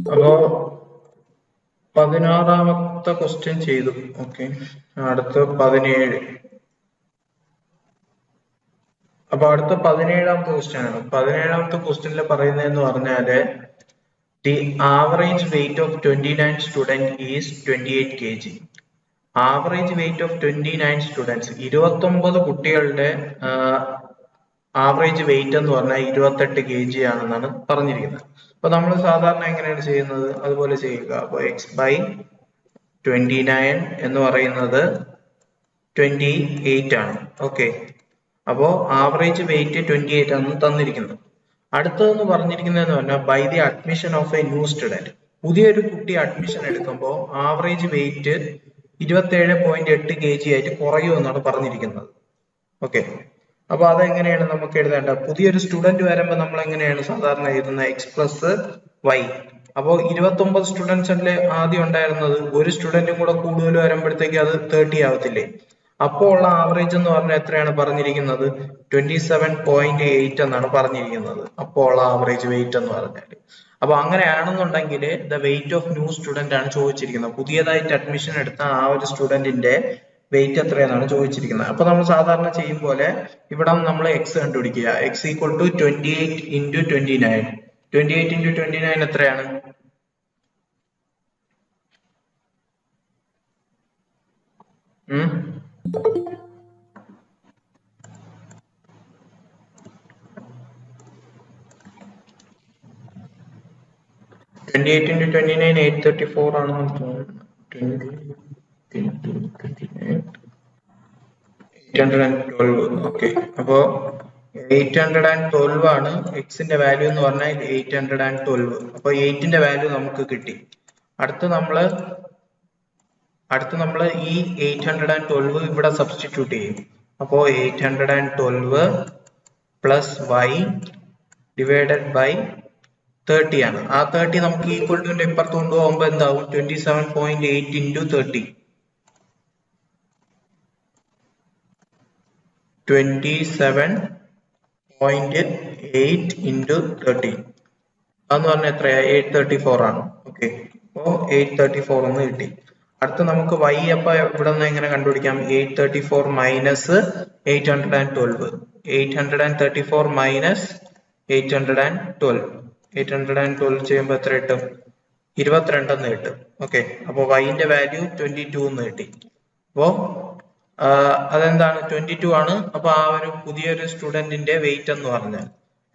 അപ്പോ 16ാമത്തെ ക്വസ്റ്റ്യൻ ചെയ്തു. ഓക്കെ, അടുത്ത 17. അപ്പൊ അടുത്ത 17ാമത്തെ ക്വസ്റ്റ്യൻ ആണ്. 17ാമത്തെ ക്വസ്റ്റ്യനിൽ പറയുന്നതെന്ന് പറഞ്ഞാല് the average weight of 29 student is 28 kg. Average weight of 29 students, 29 കുട്ടികളുടെ ആവറേജ് വെയിറ്റ് എന്ന് പറഞ്ഞാൽ 28 kg ആണെന്നാണ് പറഞ്ഞിരിക്കുന്നത്. അപ്പൊ നമ്മൾ സാധാരണ എങ്ങനെയാണ് ചെയ്യുന്നത്, അതുപോലെ ചെയ്യുക. അപ്പൊ x/29 എന്ന് പറയുന്നത് 28 ആണ്. ഓക്കെ, അപ്പോ ആവറേജ് വെയിറ്റ് 28 ആണ് തന്നിരിക്കുന്നത്. അടുത്തതെന്ന് പറഞ്ഞിരിക്കുന്നതെന്ന് പറഞ്ഞാൽ by the admission of a new student. പുതിയൊരു കുട്ടി അഡ്മിഷൻ എടുക്കുമ്പോൾ ആവറേജ് വെയിറ്റ് 27.8 kg ആയിട്ട് കുറയുമെന്നാണ് പറഞ്ഞിരിക്കുന്നത്. ഓക്കെ, അപ്പൊ അതെങ്ങനെയാണ് നമുക്ക് എഴുതേണ്ടത്? പുതിയൊരു സ്റ്റുഡന്റ് വരുമ്പോൾ നമ്മൾ എങ്ങനെയാണ് സാധാരണ എഴുതുന്നത്? x+y. അപ്പോൾ 29 സ്റ്റുഡൻസ് അല്ലേ ആദ്യം ഉണ്ടായിരുന്നത്, ഒരു സ്റ്റുഡന്റും കൂടെ കൂടുതൽ വരുമ്പോഴത്തേക്ക് അത് 30 ആവത്തില്ലേ? അപ്പോൾ ഉള്ള ആവറേജ് എന്ന് പറഞ്ഞാൽ എത്രയാണ് പറഞ്ഞിരിക്കുന്നത്? 27.8 എന്നാണ് പറഞ്ഞിരിക്കുന്നത് അപ്പോൾ ഉള്ള ആവറേജ് വെയിറ്റ് എന്ന് പറഞ്ഞാൽ. അപ്പൊ അങ്ങനെയാണെന്നുണ്ടെങ്കിൽ the weight of new student ആണ് ചോദിച്ചിരിക്കുന്നത്. പുതിയതായിട്ട് അഡ്മിഷൻ എടുത്ത ആ ഒരു സ്റ്റുഡന്റിന്റെ വെയിറ്റ് എത്രയെന്നാണ് ചോദിച്ചിരിക്കുന്നത്. അപ്പൊ നമ്മൾ സാധാരണ ചെയ്യും പോലെ ഇവിടെ നമ്മൾ എക്സ് കണ്ടുപിടിക്കുക. X equal to 28 into 29. 28 into 29 എത്രയാണ്? ഉം 28 ഇൻറ്റു 29 834 ആണെന്ന് തോന്നുന്നു. 812. ഓക്കെ, അപ്പോ 812 ആണ് എക്സിന്റെ വാല്യൂ എന്ന് പറഞ്ഞാൽ 812. അപ്പൊ 8ന്റെ വാല്യൂ നമുക്ക് കിട്ടി. അടുത്ത് നമ്മള് ഈ 812 ഇവിടെ സബ്സ്റ്റിറ്റ്യൂട്ട് ചെയ്യും. അപ്പോ 812 പ്ലസ് y ഡിവൈഡഡ് ബൈ 30 ആണ്. ആ 30 നമുക്ക് ഈക്വൽ ടു ഇപ്പുറത്ത് കൊണ്ടുപോകുമ്പോൾ എന്താവും? 27.8 ഇൻറ്റു 30. 27.8 ഇൻറ്റു 30 അതെന്ന് പറഞ്ഞാൽ എത്രയാ? 834 ആണ്. ഓക്കെ, അപ്പോ 834 എന്ന് കിട്ടി. അടുത്ത് നമുക്ക് y അപ്പൊ ഇവിടെ നിന്ന് എങ്ങനെ കണ്ടുപിടിക്കാം? 834 മൈനസ് 812. 834 മൈനസ് 812. 812 ചെയ്യുമ്പോൾ എത്ര കിട്ടും? 22 എന്ന് കിട്ടും. ഓക്കെ, അപ്പൊ y-ന്റെ വാല്യൂ 22 എന്ന് കിട്ടി. അപ്പോ അതെന്താണ്? 22 ആണ്. അപ്പൊ ആ ഒരു പുതിയൊരു സ്റ്റുഡന്റിന്റെ വെയിറ്റ് എന്ന് പറഞ്ഞാൽ.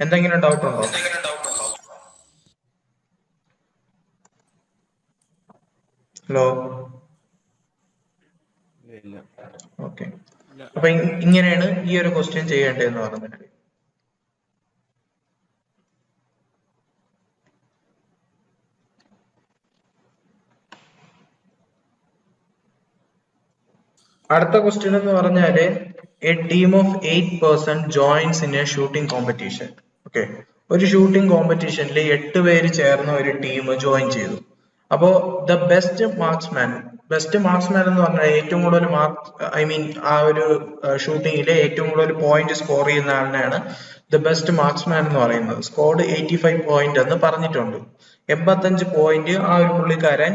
എന്തെങ്കിലും ഡൗട്ട് ഉണ്ടോ? Hello, okay. അപ്പൊ ഇങ്ങനെയാണ് ഈ ഒരു ക്വസ്റ്റ്യൻ ചെയ്യേണ്ടതെന്ന് പറഞ്ഞാൽ. അടുത്ത ക്വസ്റ്റ്യൻ എന്ന് പറഞ്ഞാല് A team of 8 person joints in A shooting competition. Okay, ഒരു ഷൂട്ടിംഗ് കോമ്പറ്റീഷനിൽ 8 പേര് ചേർന്ന ഒരു ടീം ജോയിൻ ചെയ്തു. അപ്പോ ദ ബെസ്റ്റ് മാർക്സ്മാൻ എന്ന് പറഞ്ഞാൽ ഏറ്റവും കൂടുതൽ ആ ഒരു ഷൂട്ടിങ്ങിലെ ഏറ്റവും കൂടുതൽ പോയിന്റ് സ്കോർ ചെയ്യുന്ന ആളിനെയാണ് ദ ബെസ്റ്റ് മാർക്സ്മാൻ എന്ന് പറയുന്നത്. സ്കോർഡ് 85 പോയിന്റ് എന്ന് പറഞ്ഞിട്ടുണ്ട്. 85 പോയിന്റ് ആ ഒരു പുള്ളിക്കാരൻ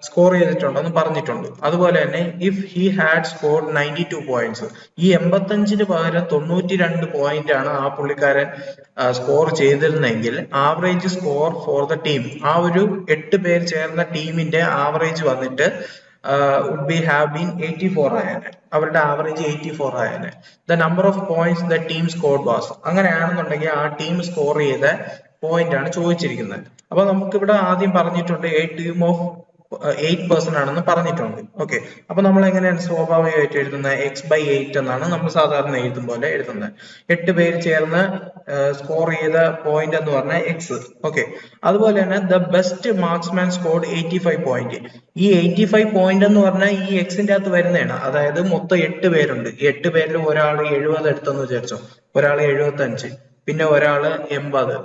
സ്കോർ ചെയ്തിട്ടുണ്ടെന്ന് പറഞ്ഞിട്ടുണ്ട്. അതുപോലെ തന്നെ if he had scored 92 points, ഈ 85-ന് പകരം 92 പോയിന്റ് ആണ് ആ പുള്ളിക്കാരൻ സ്കോർ ചെയ്തിരുന്നെങ്കിൽ average score for the team, ആ ഒരു 8 പേർ ചേർന്ന ടീമിന്റെ ആവറേജ് വന്നിട്ട് would be have been 84 ആയേനെ. അവരുടെ ആവറേജ് 84 ആയേനെ. The number of points the team scored was. അങ്ങനെയാണെന്നുണ്ടെങ്കിൽ ആ ടീം സ്കോർ ചെയ്ത പോയിന്റ് ആണ് ചോദിച്ചിരിക്കുന്നത്. അപ്പൊ നമുക്കിവിടെ ആദ്യം പറഞ്ഞിട്ടുണ്ട് എ ടീം ഓഫ് 8 പേഴ്സൺ ആണെന്ന് പറഞ്ഞിട്ടുണ്ട്. ഓക്കെ, അപ്പൊ നമ്മൾ എങ്ങനെയാണ് സ്വാഭാവികമായിട്ട് എഴുതുന്നത്? x/8 എന്നാണ് നമ്മൾ സാധാരണ എഴുതും പോലെ എഴുതുന്നത്. 8 പേര് ചേർന്ന് സ്കോർ ചെയ്ത പോയിന്റ് എന്ന് പറഞ്ഞാൽ എക്സ്. ഓക്കെ, അതുപോലെ തന്നെ the best Marksman scored 85 point. ഈ 85 പോയിന്റ് എന്ന് പറഞ്ഞാൽ ഈ എക്സിന്റെ അകത്ത് വരുന്നതാണ്. അതായത് മൊത്തം 8 പേരുണ്ട്. ഈ 8 പേരിൽ ഒരാൾ 70 എടുത്തെന്ന് വിചാരിച്ചോ, ഒരാൾ 75, പിന്നെ ഒരാള് 80,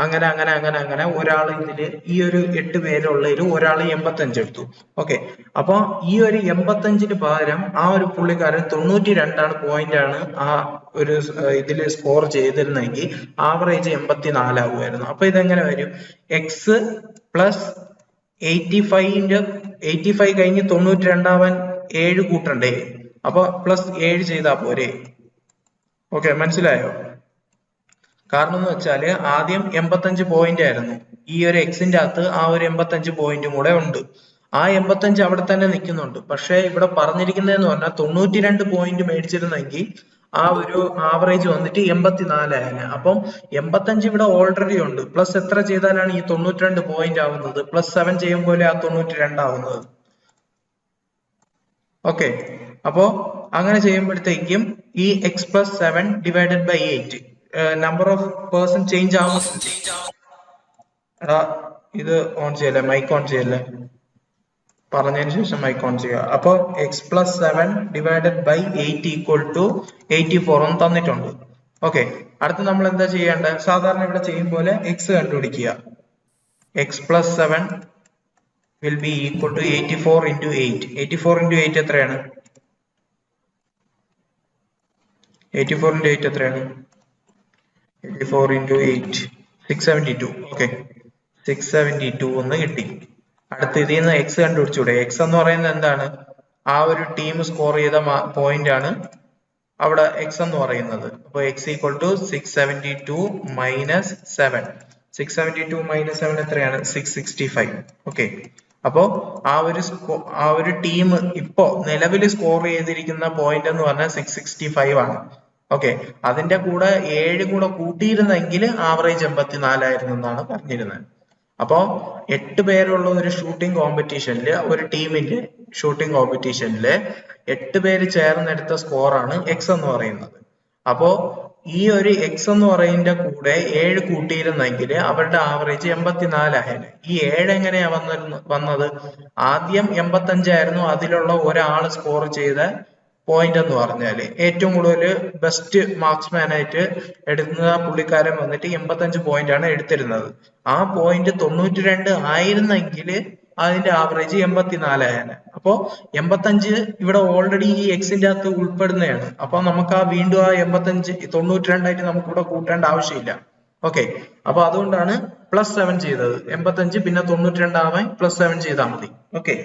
അങ്ങനെ ഒരാൾ ഇതില് ഈ ഒരു 8 പേരുള്ളതിൽ ഒരാൾ 85 എടുത്തു. ഓക്കെ, അപ്പൊ ഈ ഒരു 85-ന് പകരം ആ ഒരു പുള്ളിക്കാരൻ 92 പോയിന്റ് ആണ് ആ ഒരു ഇതില് സ്കോർ ചെയ്തിരുന്നെങ്കിൽ ആവറേജ് 84 ആകുമായിരുന്നു. അപ്പൊ ഇതെങ്ങനെ വരും? എക്സ് പ്ലസ് 85 കഴിഞ്ഞ് 92 ആവാൻ 7 കൂട്ടണ്ടേ? അപ്പൊ പ്ലസ് 7 ചെയ്താ പോരെ? ഓക്കെ, മനസ്സിലായോ? കാരണം എന്ന് വെച്ചാല് ആദ്യം 85 പോയിന്റ് ആയിരുന്നു. ഈ ഒരു എക്സിന്റെ അകത്ത് ആ ഒരു 85 പോയിന്റും കൂടെ ഉണ്ട്. ആ 85 അവിടെ തന്നെ നിൽക്കുന്നുണ്ട്. പക്ഷെ ഇവിടെ പറഞ്ഞിരിക്കുന്നതെന്ന് പറഞ്ഞാൽ 92 പോയിന്റ് മേടിച്ചിരുന്നെങ്കിൽ ആ ഒരു ആവറേജ് വന്നിട്ട് 84 ആയേനെ. അപ്പം 85 ഇവിടെ ഓൾറെഡി ഉണ്ട്. പ്ലസ് എത്ര ചെയ്താലാണ് ഈ 92 പോയിന്റ് ആവുന്നത്? പ്ലസ് 7 ചെയ്യുമ്പോൾ ആ 92 ആവുന്നത്. ഓക്കെ, അപ്പോ അങ്ങനെ ചെയ്യുമ്പോഴത്തേക്കും ഈ x plus 7 divided by 8 number of person change ആവും. എടാ, ഇത് ഓൺ ചെയ്യല്ലേ, മൈക്ക് ഓൺ ചെയ്യല്ലേ, പറഞ്ഞതിന് ശേഷം മൈക്ക് ഓൺ ചെയ്യുക. അപ്പൊ x plus 7 divided by 8 equal to 84 എന്ന് തന്നിട്ടുണ്ട്. ഓക്കെ, അടുത്ത് നമ്മൾ എന്താ ചെയ്യേണ്ടത്? സാധാരണ ഇവിടെ ചെയ്യും പോലെ എക്സ് കണ്ടുപിടിക്കുക. X plus 7 will be equal to 84 into 8. 84 into 8 എത്രയാണ്? 84 into 8 എത്രയാണ്? 84 into 8 672. ഓക്കെ, 672 എന്ന് കിട്ടി. അടുത്ത് ഇതിൽ നിന്ന് എക്സ് കണ്ടുപിടിച്ചൂടെ? എക്സ് എന്ന് പറയുന്നത് എന്താണ്? ആ ഒരു ടീം സ്കോർ ചെയ്ത പോയിന്റ് ആണ് അവിടെ എക്സ് എന്ന് പറയുന്നത്. അപ്പൊ x equal to 672 minus 7. 672 minus 7 എത്രയാണ്? 665. ഓക്കെ, അപ്പോ ആ ഒരു ടീം ഇപ്പോ നിലവിൽ സ്കോർ ചെയ്തിരിക്കുന്ന പോയിന്റ് എന്ന് പറഞ്ഞാൽ 665 ആണ്. ഓക്കെ, അതിന്റെ കൂടെ 7 കൂടെ കൂട്ടിയിരുന്നെങ്കിൽ ആവറേജ് 84 ആയിരുന്നു എന്നാണ് പറഞ്ഞിരുന്നത്. അപ്പോ 8 പേരുള്ള ഒരു ഷൂട്ടിംഗ് കോമ്പറ്റീഷനില്, ഒരു ടീമിന്റെ ഷൂട്ടിംഗ് കോമ്പറ്റീഷനില് 8 പേര് ചേർന്നെടുത്ത സ്കോറാണ് എക്സ് എന്ന് പറയുന്നത്. അപ്പോ ഈ ഒരു എക്സ് എന്ന് പറയുന്നതിന്റെ കൂടെ 7 കൂട്ടിയിരുന്നെങ്കിൽ അവരുടെ ആവറേജ് 84 ആയേനെ. ഈ 7 എങ്ങനെയാ വന്നത്? ആദ്യം 85 ആയിരുന്നു അതിലുള്ള ഒരാൾ സ്കോർ ചെയ്ത പോയിന്റ് എന്ന് പറഞ്ഞാല് ഏറ്റവും കൂടുതൽ ബെസ്റ്റ് മാർക്സ്മാൻ ആയിട്ട് എടുക്കുന്ന പുള്ളിക്കാരൻ വന്നിട്ട് 85 പോയിന്റ് ആണ് എടുത്തിരുന്നത്. ആ പോയിന്റ് 92 ആയിരുന്നെങ്കിൽ അതിന്റെ ആവറേജ് 84 ആയേനെ. അപ്പോ 85 ഇവിടെ ഓൾറെഡി ഈ എക്സിന്റെ അകത്ത് ഉൾപ്പെടുന്നതാണ്. അപ്പൊ നമുക്ക് ആ വീണ്ടും ആ 85 92 ആയിട്ട് നമുക്ക് ഇവിടെ കൂട്ടേണ്ട ആവശ്യമില്ല. ഓക്കെ, അപ്പൊ അതുകൊണ്ടാണ് പ്ലസ് 7 ചെയ്തത്. 85 പിന്നെ 92 ആവാൻ പ്ലസ് 7 ചെയ്താൽ മതി. ഓക്കെ,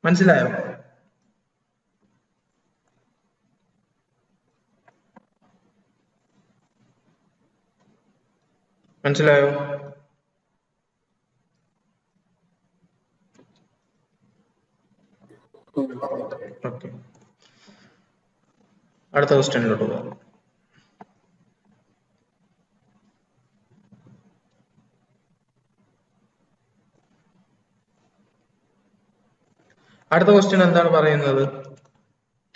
മനസ്സിലായോ? മനസ്സിലായോ? ഓക്കെ, അടുത്ത ക്വസ്റ്റ്യനിലോട്ട് പോകാം. അടുത്ത ക്വസ്റ്റ്യൻ എന്താണ് പറയുന്നത്?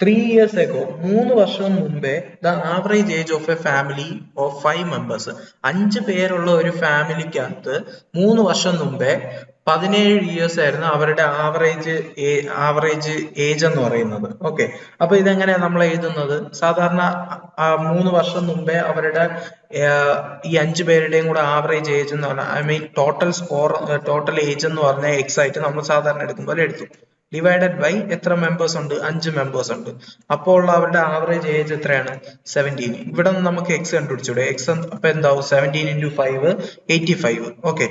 3 years ago, 3 വർഷം മുമ്പേ, the average age of A family of 5 members, 5 പേരുള്ള ഒരു ഫാമിലിക്കകത്ത് 3 വർഷം മുമ്പേ 17 ഇയേഴ്സ് ആയിരുന്നു അവരുടെ ആവറേജ് ഏജ് എന്ന് പറയുന്നത്. ഓക്കെ, അപ്പൊ ഇതെങ്ങനെയാ നമ്മൾ എഴുതുന്നത്? സാധാരണ 3 വർഷം മുമ്പേ അവരുടെ ഈ 5 പേരുടെയും കൂടെ ആവറേജ് ഏജ് എന്ന് പറഞ്ഞാൽ, ഐ മീൻ ടോട്ടൽ ഏജ് എന്ന് പറഞ്ഞാൽ എക്സ് ആയിട്ട് നമ്മൾ സാധാരണ എടുക്കുമ്പോൾ എടുത്തു. ഡിവൈഡഡ് ബൈ എത്ര മെമ്പേഴ്സ് ഉണ്ട്? 5 മെമ്പേഴ്സ് ഉണ്ട്. അപ്പോൾ അവരുടെ ആവറേജ് ഏജ് എത്രയാണ്? 17. ഇവിടെ നിന്ന് നമുക്ക് എക്സ് കണ്ടുപിടിച്ചൂടെ? എക്സ് അപ്പൊ എന്താവും? 17 into 5 85. ഓക്കെ,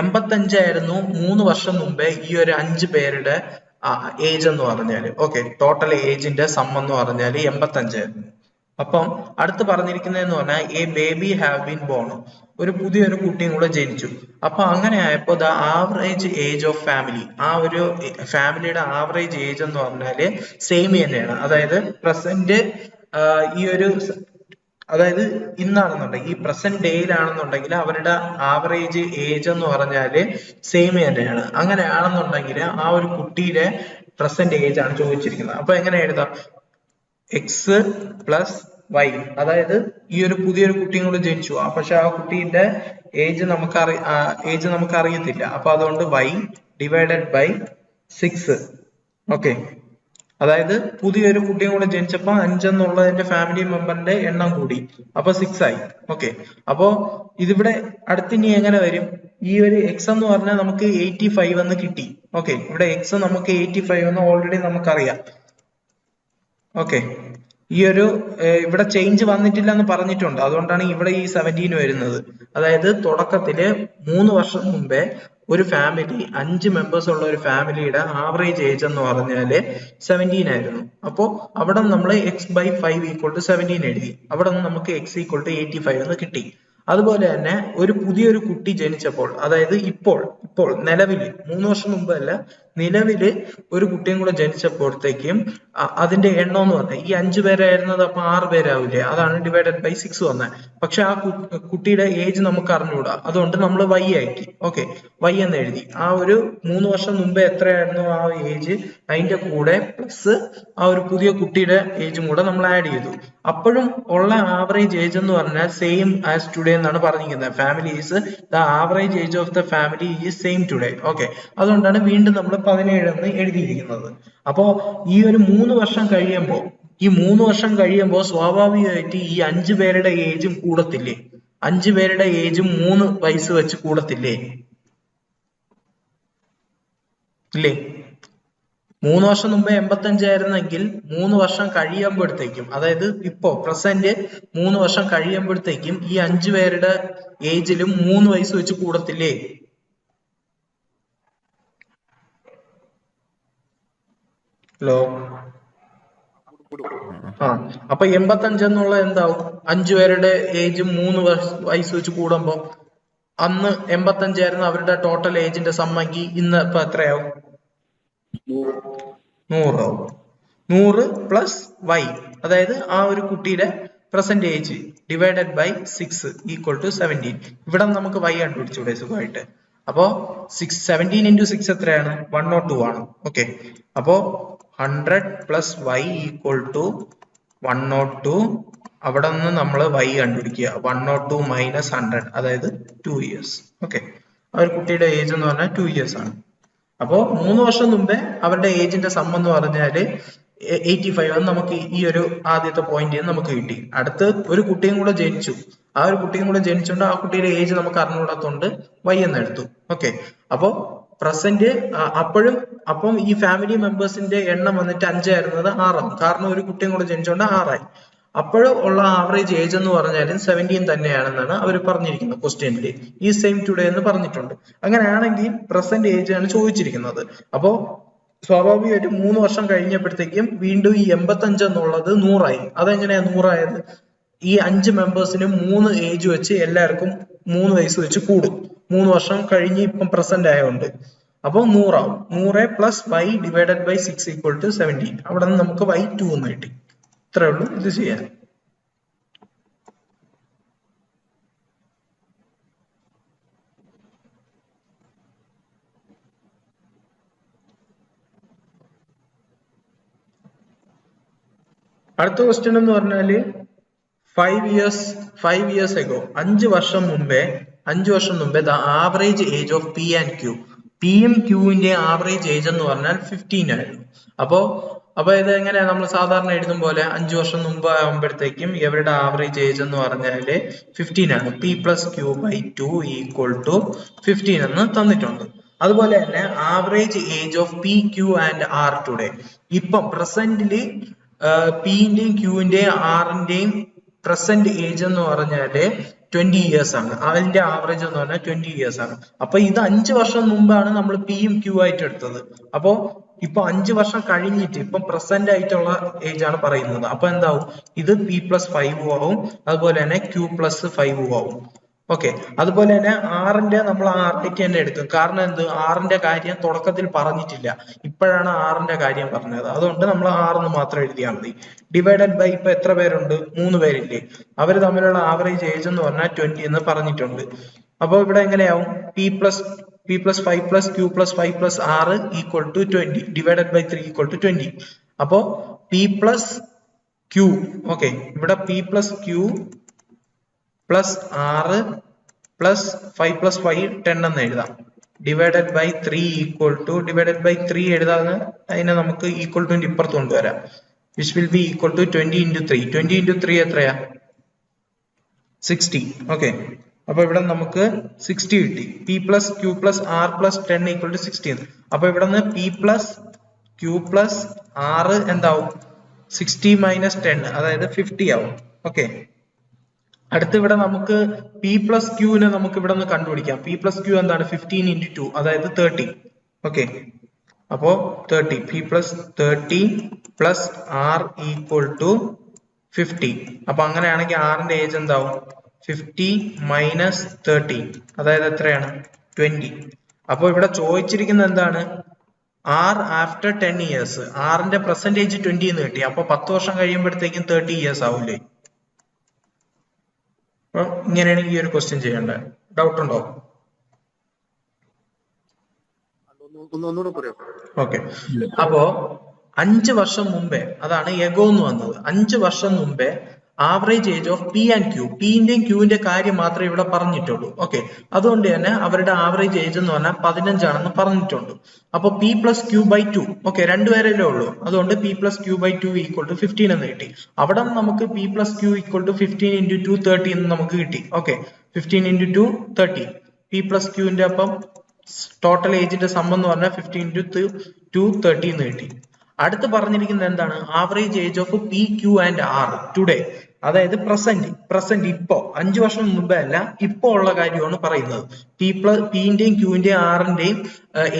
85 ആയിരുന്നു 3 വർഷം മുമ്പേ ഈ ഒരു 5 പേരുടെ ഏജ് എന്ന് പറഞ്ഞാല്. ഓക്കെ, ടോട്ടൽ ഏജിന്റെ സം എന്ന് പറഞ്ഞാല് 85 ആയിരുന്നു. അപ്പം അടുത്ത് പറഞ്ഞിരിക്കുന്നതെന്ന് പറഞ്ഞാൽ A baby have been bone, ഒരു പുതിയൊരു കുട്ടിയും കൂടെ ജനിച്ചു. അപ്പൊ അങ്ങനെ ആയപ്പോ the average age of family, ആ ഒരു ഫാമിലിയുടെ ആവറേജ് ഏജ് എന്ന് പറഞ്ഞാല് സെയിം തന്നെയാണ്. അതായത് പ്രസന്റ് ഈ ഒരു, അതായത് ഇന്നാണെന്നുണ്ടെങ്കിൽ ഈ പ്രസന്റ് ഡേയിലാണെന്നുണ്ടെങ്കിൽ അവരുടെ ആവറേജ് ഏജ് എന്ന് പറഞ്ഞാല് സെയിം തന്നെയാണ്. അങ്ങനെയാണെന്നുണ്ടെങ്കിൽ ആ ഒരു കുട്ടിയുടെ പ്രസന്റ് ഏജ് ആണ് ചോദിച്ചിരിക്കുന്നത്. അപ്പൊ എങ്ങനെ എഴുതാം? എക്സ് പ്ലസ് വൈ, അതായത് ഈ ഒരു പുതിയൊരു കുട്ടിയും കൂടെ ജനിച്ചു, പക്ഷെ ആ കുട്ടീന്റെ ഏജ് നമുക്ക് അറിയത്തില്ല. അപ്പൊ അതുകൊണ്ട് വൈ ഡിവൈഡഡ് ബൈ 6. ഓക്കെ, അതായത് പുതിയൊരു കുട്ടിയും കൂടെ ജനിച്ചപ്പോ 5 എന്നുള്ളതിന്റെ ഫാമിലി മെമ്പറിന്റെ എണ്ണം കൂടി, അപ്പൊ 6 ആയി. ഓക്കെ, അപ്പോ ഇതിവിടെ അടുത്തിനി എങ്ങനെ വരും? ഈ ഒരു എക്സ് എന്ന് പറഞ്ഞാൽ നമുക്ക് 85 എന്ന് കിട്ടി. ഓക്കെ, ഇവിടെ എക്സ് നമുക്ക് 85 എന്ന് ഓൾറെഡി നമുക്കറിയാം. ഓക്കെ, ഈ ഒരു ഇവിടെ ചേഞ്ച് വന്നിട്ടില്ല എന്ന് പറഞ്ഞിട്ടുണ്ട്, അതുകൊണ്ടാണ് ഇവിടെ ഈ 17 വരുന്നത്. അതായത് തുടക്കത്തില് 3 വർഷം മുമ്പേ ഒരു ഫാമിലി 5 മെമ്പേഴ്സ് ഉള്ള ഒരു ഫാമിലിയുടെ ആവറേജ് ഏജ് എന്ന് പറഞ്ഞാല് 17 ആയിരുന്നു. അപ്പോ അവിടെ നമ്മൾ x/5 = 17 എഴുതി. അവിടെ നിന്ന് നമുക്ക് x = 85 എന്ന് കിട്ടി. അതുപോലെ തന്നെ ഒരു പുതിയൊരു കുട്ടി ജനിച്ചപ്പോൾ, അതായത് ഇപ്പോൾ നിലവില് 3 വർഷം മുമ്പ് അല്ല, നിലവില് ഒരു കുട്ടിയും കൂടെ ജനിച്ചപ്പോഴത്തേക്കും അതിന്റെ എണ്ണം എന്ന് പറഞ്ഞാൽ ഈ 5 പേരായിരുന്നത് അപ്പൊ 6 പേരാവില്ലേ, അതാണ് /6 വന്നത്. പക്ഷെ ആ കുട്ടിയുടെ ഏജ് നമുക്ക് അറിഞ്ഞുകൂടാ, അതുകൊണ്ട് നമ്മൾ y ആക്കി. ഓക്കെ, y എന്ന് എഴുതി. ആ ഒരു 3 വർഷം മുമ്പേ എത്രയായിരുന്നു ആ ഏജ്, അതിന്റെ കൂടെ പ്ലസ് ആ ഒരു പുതിയ കുട്ടിയുടെ ഏജും കൂടെ നമ്മൾ ആഡ് ചെയ്തു. അപ്പോഴും ഉള്ള ആവറേജ് ഏജ് എന്ന് പറഞ്ഞാൽ സെയിം ആസ് ടുഡേ എന്നാണ് പറഞ്ഞിരിക്കുന്നത്. Family is the average age of the family is same today. Okay, അതുകൊണ്ടാണ് വീണ്ടും നമ്മൾ 17 എന്ന് എഴുതിയിരിക്കുന്നത്. അപ്പോ ഈ ഒരു 3 വർഷം കഴിയുമ്പോൾ സ്വാഭാവികമായിട്ട് ഈ 5 പേരുടെ ഏജും കൂടത്തില്ലേ? 5 പേരുടെ ഏജും 3 വയസ്സ് വെച്ച് കൂടത്തില്ലേ? ഇല്ലേ? 3 വർഷം മുമ്പേ 85 ആയിരുന്നെങ്കിൽ 3 വർഷം കഴിയുമ്പോഴത്തേക്കും, അതായത് ഇപ്പോ പ്രസന്റ് 3 വർഷം കഴിയുമ്പോഴത്തേക്കും ഈ 5 പേരുടെ ഏജിലും 3 വയസ്സ് വെച്ച് കൂടത്തില്ലേ? ഹലോ, അപ്പൊ 85 എന്നുള്ളത് എന്താവും? 5 പേരുടെ ഏജും 3 വയസ്സ് വെച്ച് കൂടുമ്പോ അന്ന് 85 ആയിരുന്നു അവരുടെ ടോട്ടൽ ഏജിന്റെ സമ്മെങ്കിൽ ഇന്ന് ഇപ്പൊ എത്രയാവും? 100 ആവും. 100 പ്ലസ് y, അതായത് ആ ഒരു കുട്ടിയുടെ പ്രസന്റ് ഏജ് /6 = 17. ഇവിടെ നമുക്ക് y കണ്ടുപിടിച്ചൂടെ സുഖമായിട്ട്? അപ്പോ 17 × 6 എത്രയാണ്? 102 ആണ്. ഓക്കെ, അപ്പോ 100 പ്ലസ് y = 102. അവിടെ നിന്ന് നമ്മൾ y കണ്ടുപിടിക്കുക. 102 മൈനസ് 100, അതായത് 2 ഇയേഴ്സ്. ഓക്കെ, ആ ഒരു കുട്ടിയുടെ ഏജ് എന്ന് പറഞ്ഞാൽ 2 ഇയേഴ്സ് ആണ്. അപ്പോ 3 വർഷം മുമ്പേ അവരുടെ ഏജിന്റെ സം എന്ന് പറഞ്ഞാല് 85 എന്ന് നമുക്ക് ഈ ഒരു ആദ്യത്തെ പോയിന്റ് നമുക്ക് കിട്ടി. അടുത്ത് ഒരു കുട്ടിയും കൂടെ ജനിച്ചു. ആ ഒരു കുട്ടിയും കൂടെ ജനിച്ചുകൊണ്ട് ആ കുട്ടിയുടെ ഏജ് നമുക്ക് അറിഞ്ഞുകൂടാത്തോണ്ട് y എന്ന് എടുത്തു. ഓക്കെ, അപ്പോ പ്രസന്റ് അപ്പം ഈ ഫാമിലി മെമ്പേഴ്സിന്റെ എണ്ണം വന്നിട്ട് 5 ആയിരുന്നത് 6 ആവും, കാരണം ഒരു കുട്ടിയും കൂടെ ജനിച്ചുകൊണ്ട് 6 ആയി. അപ്പോഴും ഉള്ള ആവറേജ് ഏജ് എന്ന് പറഞ്ഞാലും 17 തന്നെയാണെന്നാണ് അവർ പറഞ്ഞിരിക്കുന്നത് ക്വസ്റ്റ്യനിൽ. ഈ സെയിം ടുഡേ എന്ന് പറഞ്ഞിട്ടുണ്ട്. അങ്ങനെയാണെങ്കിൽ പ്രസന്റ് ഏജ് ആണ് ചോദിച്ചിരിക്കുന്നത്. അപ്പോ സ്വാഭാവികമായിട്ടും 3 വർഷം കഴിഞ്ഞപ്പോഴത്തേക്കും വീണ്ടും ഈ 85 എന്നുള്ളത് 100 ആയി. അതെങ്ങനെയാ 100 ആയത്? ഈ 5 മെമ്പേഴ്സിനും 3 ഏജ് വെച്ച് എല്ലാവർക്കും 3 വയസ്സ് വെച്ച് കൂടും. 3 വർഷം കഴിഞ്ഞ് ഇപ്പം പ്രസന്റ് ആയതുകൊണ്ട് അപ്പൊ 100 ആവും. 100 പ്ലസ് y /6 = 17. അവിടെ നിന്ന് നമുക്ക് y2 എന്ന് കിട്ടി. ഇത്രേ ഉള്ളൂ ഇത് ചെയ്യാൻ. അടുത്ത ക്വസ്റ്റ്യൻ എന്ന് പറഞ്ഞാല് 5 years ago, 5 വർഷം മുമ്പേ the average age of P and Q. P യും Qന്റെ ആവറേജ് ഏജ് എന്ന് പറഞ്ഞാൽ 15 ആയിരുന്നു. അപ്പൊ ഇത് എങ്ങനെയാ നമ്മൾ സാധാരണ എഴുതും പോലെ 5 വർഷം മുമ്പ് ആകുമ്പോഴത്തേക്കും ഇവരുടെ ആവറേജ് ഏജ് എന്ന് പറഞ്ഞാല് 15 ആണ്. P + Q/2 = 15 എന്ന് തന്നിട്ടുണ്ട്. അതുപോലെ തന്നെ average age of P, Q and R today. ഇപ്പൊ പ്രസന്റില് പിന്റെയും ക്യൂവിന്റെയും ആറിന്റെയും പ്രസന്റ് ഏജ് എന്ന് പറഞ്ഞാല് 20 ഇയേഴ്സ് ആണ്. അതിന്റെ ആവറേജ് എന്ന് പറഞ്ഞാൽ 20 ഇയേഴ്സ് ആണ്. അപ്പൊ ഇത് 5 വർഷം മുമ്പാണ് നമ്മൾ പിയും ക്യൂ ആയിട്ട് എടുത്തത്. അപ്പോ ഇപ്പൊ 5 വർഷം കഴിഞ്ഞിട്ട് ഇപ്പൊ പ്രസന്റ് ആയിട്ടുള്ള ഏജ് ആണ് പറയുന്നത്. അപ്പൊ എന്താവും? ഇത് P + 5 ആവും, അതുപോലെ തന്നെ Q + 5 ആവും. ഓക്കെ, അതുപോലെ തന്നെ ആറിന്റെ നമ്മൾ ആറായിട്ട് തന്നെ എടുക്കും. കാരണം എന്ത്? ആറിന്റെ കാര്യം തുടക്കത്തിൽ പറഞ്ഞിട്ടില്ല, ഇപ്പോഴാണ് ആറിന്റെ കാര്യം പറഞ്ഞത്. അതുകൊണ്ട് നമ്മൾ 6 എന്ന് മാത്രം എഴുതിയാൽ മതി. / ഇപ്പൊ എത്ര പേരുണ്ട്? 3 പേരില്ലേ? അവർ തമ്മിലുള്ള ആവറേജ് ഏജ് എന്ന് പറഞ്ഞാൽ 20 എന്ന് പറഞ്ഞിട്ടുണ്ട്. അപ്പൊ ഇവിടെ എങ്ങനെയാവും? P + 5 + Q + 5 + R = 20 /3 = 20. അപ്പോ P + Q, ഓക്കെ, ഇവിടെ P + Q + 6 + 5 + 5 10 എന്ന് എഴുതാം. Divided by 3 equal to divided by 3 എഴുതാതെ അതിനെ നമുക്ക് ഈക്വൽ ടു ഇപ്പുറത്ത് കൊണ്ടുവരാം. Which will B equal to 20 into 3. 20 into 3 എത്രയാ? 60. ഓക്കെ, അപ്പൊ ഇവിടെ നമുക്ക് 60 കിട്ടി. P plus Q plus R plus 10 equal to 60. അപ്പൊ ഇവിടെ നിന്ന് P plus Q plus R എന്താവും? 60 മൈനസ് 10, അതായത് 50 ആവും. ഓക്കെ, അടുത്ത് ഇവിടെ നമുക്ക് പി പ്ലസ് ക്യൂവിനെ നമുക്ക് ഇവിടെ നിന്ന് കണ്ടുപിടിക്കാം. പി പ്ലസ് ക്യൂ എന്താണ്? 15 into 2, അതായത് 30. ഓക്കെ, അപ്പോ 30 P plus 30 plus R equal to 50. അപ്പൊ അങ്ങനെയാണെങ്കിൽ ആറിന്റെ ഏജ് എന്താവും? 50 മൈനസ് 30, അതായത് എത്രയാണ്? 20. അപ്പൊ ഇവിടെ ചോദിച്ചിരിക്കുന്നത് എന്താണ്? R after 10 years. ആറിന്റെ പെർസെന്റേജ് 20 എന്ന് കിട്ടി. അപ്പൊ 10 വർഷം കഴിയുമ്പോഴത്തേക്കും 30 ഇയേഴ്സ് ആവൂലേ? അപ്പൊ ഇങ്ങനെയാണ് ഈ ഒരു ക്വസ്റ്റ്യൻ ചെയ്യേണ്ടത്. ഡൗട്ട് ഉണ്ടോ? ഓക്കെ, അപ്പോ 5 വർഷം മുമ്പേ, അതാണ് എഗോ എന്ന് വന്നത്. 5 വർഷം മുമ്പേ average age of P and Q, പിന്റെയും ക്യൂവിന്റെ കാര്യം മാത്രമേ ഇവിടെ പറഞ്ഞിട്ടുള്ളൂ. ഓക്കെ, അതുകൊണ്ട് തന്നെ അവരുടെ ആവറേജ് ഏജ് എന്ന് പറഞ്ഞാൽ 15 ആണെന്ന് പറഞ്ഞിട്ടുണ്ട്. അപ്പൊ P plus Q by 2, okay, രണ്ടുപേരല്ലേ ഉള്ളൂ, അതുകൊണ്ട് P plus Q by 2 equal to 15 എന്ന് കിട്ടി. അവിടെ നമുക്ക് P plus Q equal to 15 into 2 30 എന്ന് നമുക്ക് കിട്ടി. Okay, 15 into 2 30. പി പ്ലസ് ക്യൂവിന്റെ അപ്പം ടോട്ടൽ ഏജിന്റെ സം എന്ന് പറഞ്ഞാൽ 15 into 2 30 എന്ന് കിട്ടി. അടുത്ത് പറഞ്ഞിരിക്കുന്നത് എന്താണ്? Average age of P Q and R today, അതായത് പ്രസന്റ് ഇപ്പോ, 5 വർഷം മുമ്പേ അല്ല, ഇപ്പോ ഉള്ള കാര്യമാണ് പറയുന്നത്. പിന്റെയും ക്യൂവിന്റെയും ആറിന്റെയും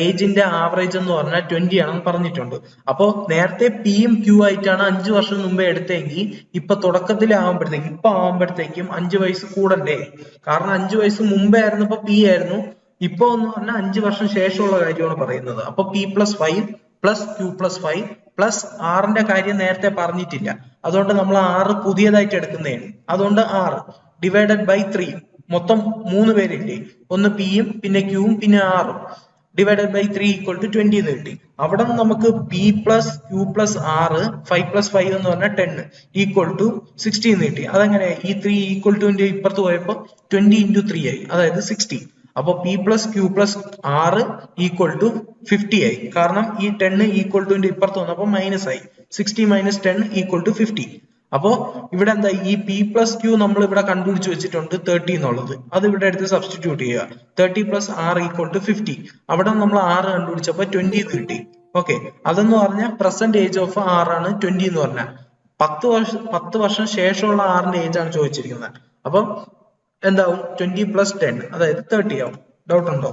ഏജിന്റെ ആവറേജ് എന്ന് പറഞ്ഞാൽ 20 ആണെന്ന് പറഞ്ഞിട്ടുണ്ട്. അപ്പോ നേരത്തെ പിയും ക്യൂ ആയിട്ടാണ് 5 വർഷം മുമ്പേ എടുത്തെങ്കിൽ ഇപ്പൊ തുടക്കത്തിലാവുമ്പോഴത്തേക്കും, ഇപ്പൊ ആവുമ്പോഴത്തേക്കും 5 വയസ്സ് കൂടണ്ടേ? കാരണം 5 വയസ്സ് മുമ്പേ ആയിരുന്നപ്പോ പി ആയിരുന്നു, ഇപ്പൊ എന്ന് പറഞ്ഞാൽ 5 വർഷം ശേഷമുള്ള കാര്യമാണ് പറയുന്നത്. അപ്പൊ P plus 5 plus Q plus 5 plus ആറിന്റെ കാര്യം നേരത്തെ പറഞ്ഞിട്ടില്ല, അതുകൊണ്ട് നമ്മൾ 6 പുതിയതായിട്ട് എടുക്കുന്നതാണ്. അതുകൊണ്ട് 6 ഡിവൈഡഡ് ബൈ 3, മൊത്തം 3 പേരില്ലേ, ഒന്ന് പിയും പിന്നെ ക്യൂവും പിന്നെ ആറും, ഡിവൈഡഡ് ബൈ 3 ഈക്വൽ ടു 20 എന്ന് കിട്ടി. അവിടെ നിന്ന് നമുക്ക് P plus Q plus 6 5 plus 5 എന്ന് പറഞ്ഞാൽ 10 ഈക്വൽ ടു 60 എന്ന് കിട്ടി. അതെങ്ങനെ? ഈ 3 ഈക്വൽ ടു ഇപ്പുറത്ത് പോയപ്പോ 20 into 3 ആയി, അതായത് 60. അപ്പൊ P plus Q plus 6 equal to 50 ആയി, കാരണം ഈ 10 ഈക്വൽ ടു ഇപ്പുറത്ത് വന്നപ്പോ മൈനസ് ആയി. 60 മൈനസ് 10 ഈക്വൽ ടു 50. അപ്പോ ഇവിടെ എന്താ? ഈ പി പ്ലസ് ക്യൂ നമ്മൾ ഇവിടെ കണ്ടുപിടിച്ച് വെച്ചിട്ടുണ്ട് 30 എന്നുള്ളത്, അത് ഇവിടെ എടുത്ത് സബ്സ്റ്റിറ്റ്യൂട്ട് ചെയ്യുക. 30 പ്ലസ് 6 ഈക്വൽ ടു 50. അവിടെ നമ്മൾ 6 കണ്ടുപിടിച്ചപ്പോ 20 എന്ന് കിട്ടി. ഓക്കെ, അതെന്ന് പറഞ്ഞാൽ പ്രസന്റ് ഏജ് ഓഫ് 6 ആണ് 20 എന്ന് പറഞ്ഞാൽ. 10 വർഷം ശേഷമുള്ള ആറിന്റെ ഏജ് ആണ് ചോദിച്ചിരിക്കുന്നത്. അപ്പൊ എന്താവും? 20 പ്ലസ് 10, അതായത് 30 ആവും. ഡൗട്ട് ഉണ്ടോ?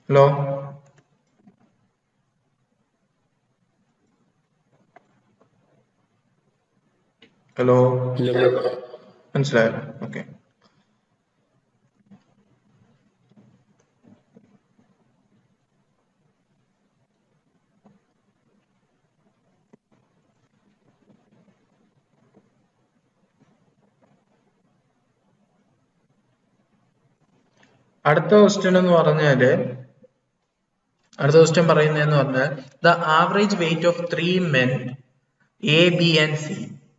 ഹലോ ഹലോ, മനസ്സിലായോ? ഓക്കെ, അടുത്ത ക്വസ്റ്റ്യൻ എന്ന് പറഞ്ഞാല്, അടുത്ത ക്വസ്റ്റ്യൻ പറയുന്നതെന്ന് പറഞ്ഞാൽ the average weight of 3 men A B and C,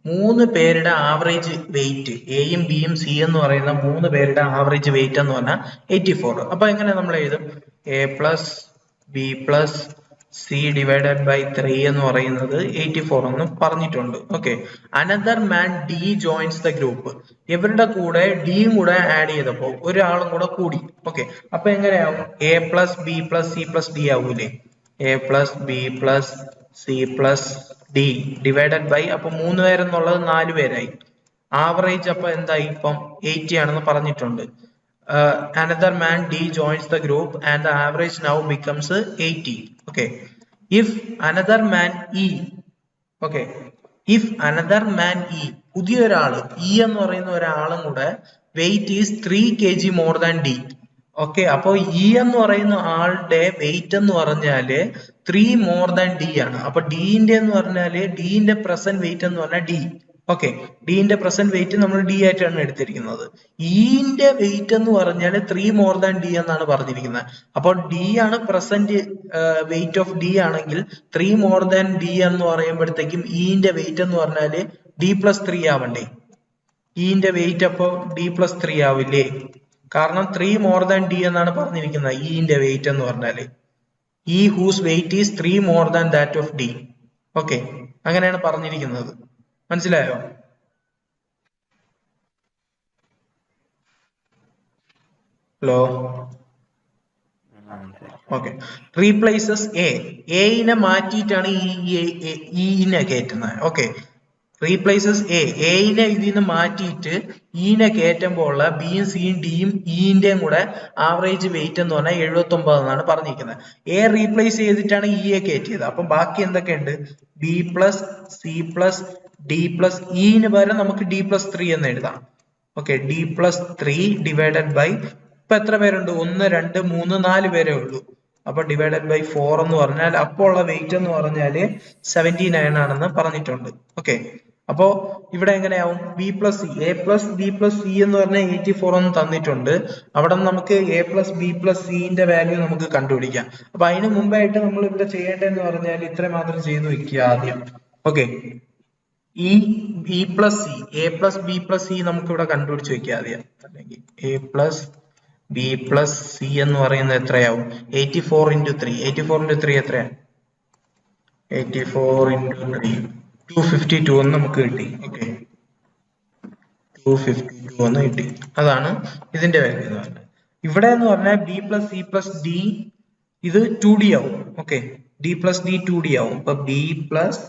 3 പേരുടെ ആവറേജ് വെയിറ്റ്, എയും ബിയും സി എന്ന് പറയുന്ന 3 പേരുടെ ആവറേജ് വെയിറ്റ് എന്ന് പറഞ്ഞാൽ 84. അപ്പൊ എങ്ങനെ നമ്മൾ എഴുതും? A plus B plus C divided by 3 എന്ന് പറയുന്നത് 84 എന്ന് പറഞ്ഞിട്ടുണ്ട്. Okay, another man D joins the group, ഇവരുടെ കൂടെ ഡിയും കൂടെ ആഡ് ചെയ്തപ്പോ ഒരാളും കൂടെ കൂടി. ഓക്കെ, അപ്പൊ എങ്ങനെയാവും? A plus B plus C plus D ആവൂലേ? A plus B plus C plus D divided by, അപ്പൊ 3 പേരെന്നുള്ളത് 4 പേരായി. ആവറേജ് അപ്പൊ എന്തായി? ഇപ്പം 80 ആണെന്ന് പറഞ്ഞിട്ടുണ്ട്. Another man D joins the group and the average now becomes 80. Okay, if another man E, okay, if another man E, പുതിയൊരാള് E എന്ന് പറയുന്ന ഒരാളും കൂടെ weight is 3 kg more than D. Okay, അപ്പൊ ഇ എന്ന് പറയുന്ന ആളുടെ വെയിറ്റ് എന്ന് പറഞ്ഞാല് 3 more than D ആണ്. അപ്പൊ ഡിന്റെ എന്ന് പറഞ്ഞാല് ഡിന്റെ പ്രസന്റ് വെയിറ്റ് എന്ന് പറഞ്ഞാൽ ഡി. ഓക്കെ, ഡിന്റെ പ്രസന്റ് വെയിറ്റ് നമ്മൾ ഡി ആയിട്ടാണ് എടുത്തിരിക്കുന്നത്. ഇന്റെ വെയിറ്റ് എന്ന് പറഞ്ഞാൽ 3 more than D എന്നാണ് പറഞ്ഞിരിക്കുന്നത്. അപ്പോൾ ഡി ആണ് പ്രസന്റ് വെയിറ്റ് ഓഫ് ഡി ആണെങ്കിൽ 3 more than D എന്ന് പറയുമ്പോഴത്തേക്കും ഇന്റെ വെയിറ്റ് എന്ന് പറഞ്ഞാല് D plus 3 ആവണ്ടേ? ഇന്റെ വെയിറ്റ് അപ്പോ ഡി പ്ലസ് ത്രീ ആവില്ലേ? കാരണം 3 മോർ ദാൻ ഡി എന്നാണ് പറഞ്ഞിരിക്കുന്നത് ഇന്റെ വെയിറ്റ് എന്ന് പറഞ്ഞാല്. E whose weight is 3 more than that of D. Okay, അങ്ങനെയാണ് പറഞ്ഞിരിക്കുന്നത്. മനസ്സിലായോ? Hello, okay. റീപ്ലേസസ് എനെ മാറ്റിയിട്ടാണ് ഇനെ കയറ്റുന്നത്. ഓക്കെ, റീപ്ലേസസ് എനെ ഇതിൽ നിന്ന് മാറ്റിയിട്ട് ഇനെ കയറ്റുമ്പോൾ ഉള്ള ബിയും സിയും ഡിയും ഇന്റെയും കൂടെ ആവറേജ് വെയിറ്റ് എന്ന് പറഞ്ഞാൽ 79 എന്നാണ് പറഞ്ഞിരിക്കുന്നത്. എ റീപ്ലേസ് ചെയ്തിട്ടാണ് ഇയെ കയറ്റിയത്. അപ്പൊ ബാക്കി എന്തൊക്കെയുണ്ട്? B plus C plus D plus ഇന് പകരം നമുക്ക് ഡി പ്ലസ് ത്രീ എന്ന് എഴുതാം. Okay, D plus three divided by, ഇപ്പൊ എത്ര പേരുണ്ട്? 1 2 3 4 പേരേ ഉള്ളൂ. അപ്പൊ ഡിവൈഡഡ് ബൈ 4 എന്ന് പറഞ്ഞാൽ അപ്പോൾ ഉള്ള വെയിറ്റ് എന്ന് പറഞ്ഞാല് 79 ആണെന്ന് പറഞ്ഞിട്ടുണ്ട്. ഓക്കെ, അപ്പോ ഇവിടെ എങ്ങനെയാവും? B plus C, A plus B plus C എന്ന് പറഞ്ഞാൽ 84 എന്ന് തന്നിട്ടുണ്ട്. അവിടെ നമുക്ക് എ പ്ലസ് ബി പ്ലസ് സിന്റെ വാല്യൂ നമുക്ക് കണ്ടുപിടിക്കാം. അപ്പൊ അതിന് മുമ്പായിട്ട് നമ്മൾ ഇവിടെ ചെയ്യേണ്ടതെന്ന് പറഞ്ഞാൽ ഇത്ര മാത്രം ചെയ്തു വെക്കുക ആദ്യം. ഓക്കെ, ഈ B plus C, A plus B plus C നമുക്ക് ഇവിടെ കണ്ടുപിടിച്ച് വെക്കുക ആദ്യം. അല്ലെങ്കിൽ A plus B plus C എന്ന് പറയുന്നത് എത്രയാവും? 84 into 3. 84 into 3 എത്രയാ? 84 into 3 252 എന്ന് നമുക്ക് കിട്ടി. ഓക്കെ, 252 എന്ന് കിട്ടി. അതാണ് ഇതിന്റെ വാല്യൂ എന്ന് പറഞ്ഞത്. ഇവിടെ എന്ന് പറഞ്ഞാൽ B plus C plus D ഇത് 2D ആവും. Okay, D plus D 2D ആവും. അപ്പൊ B plus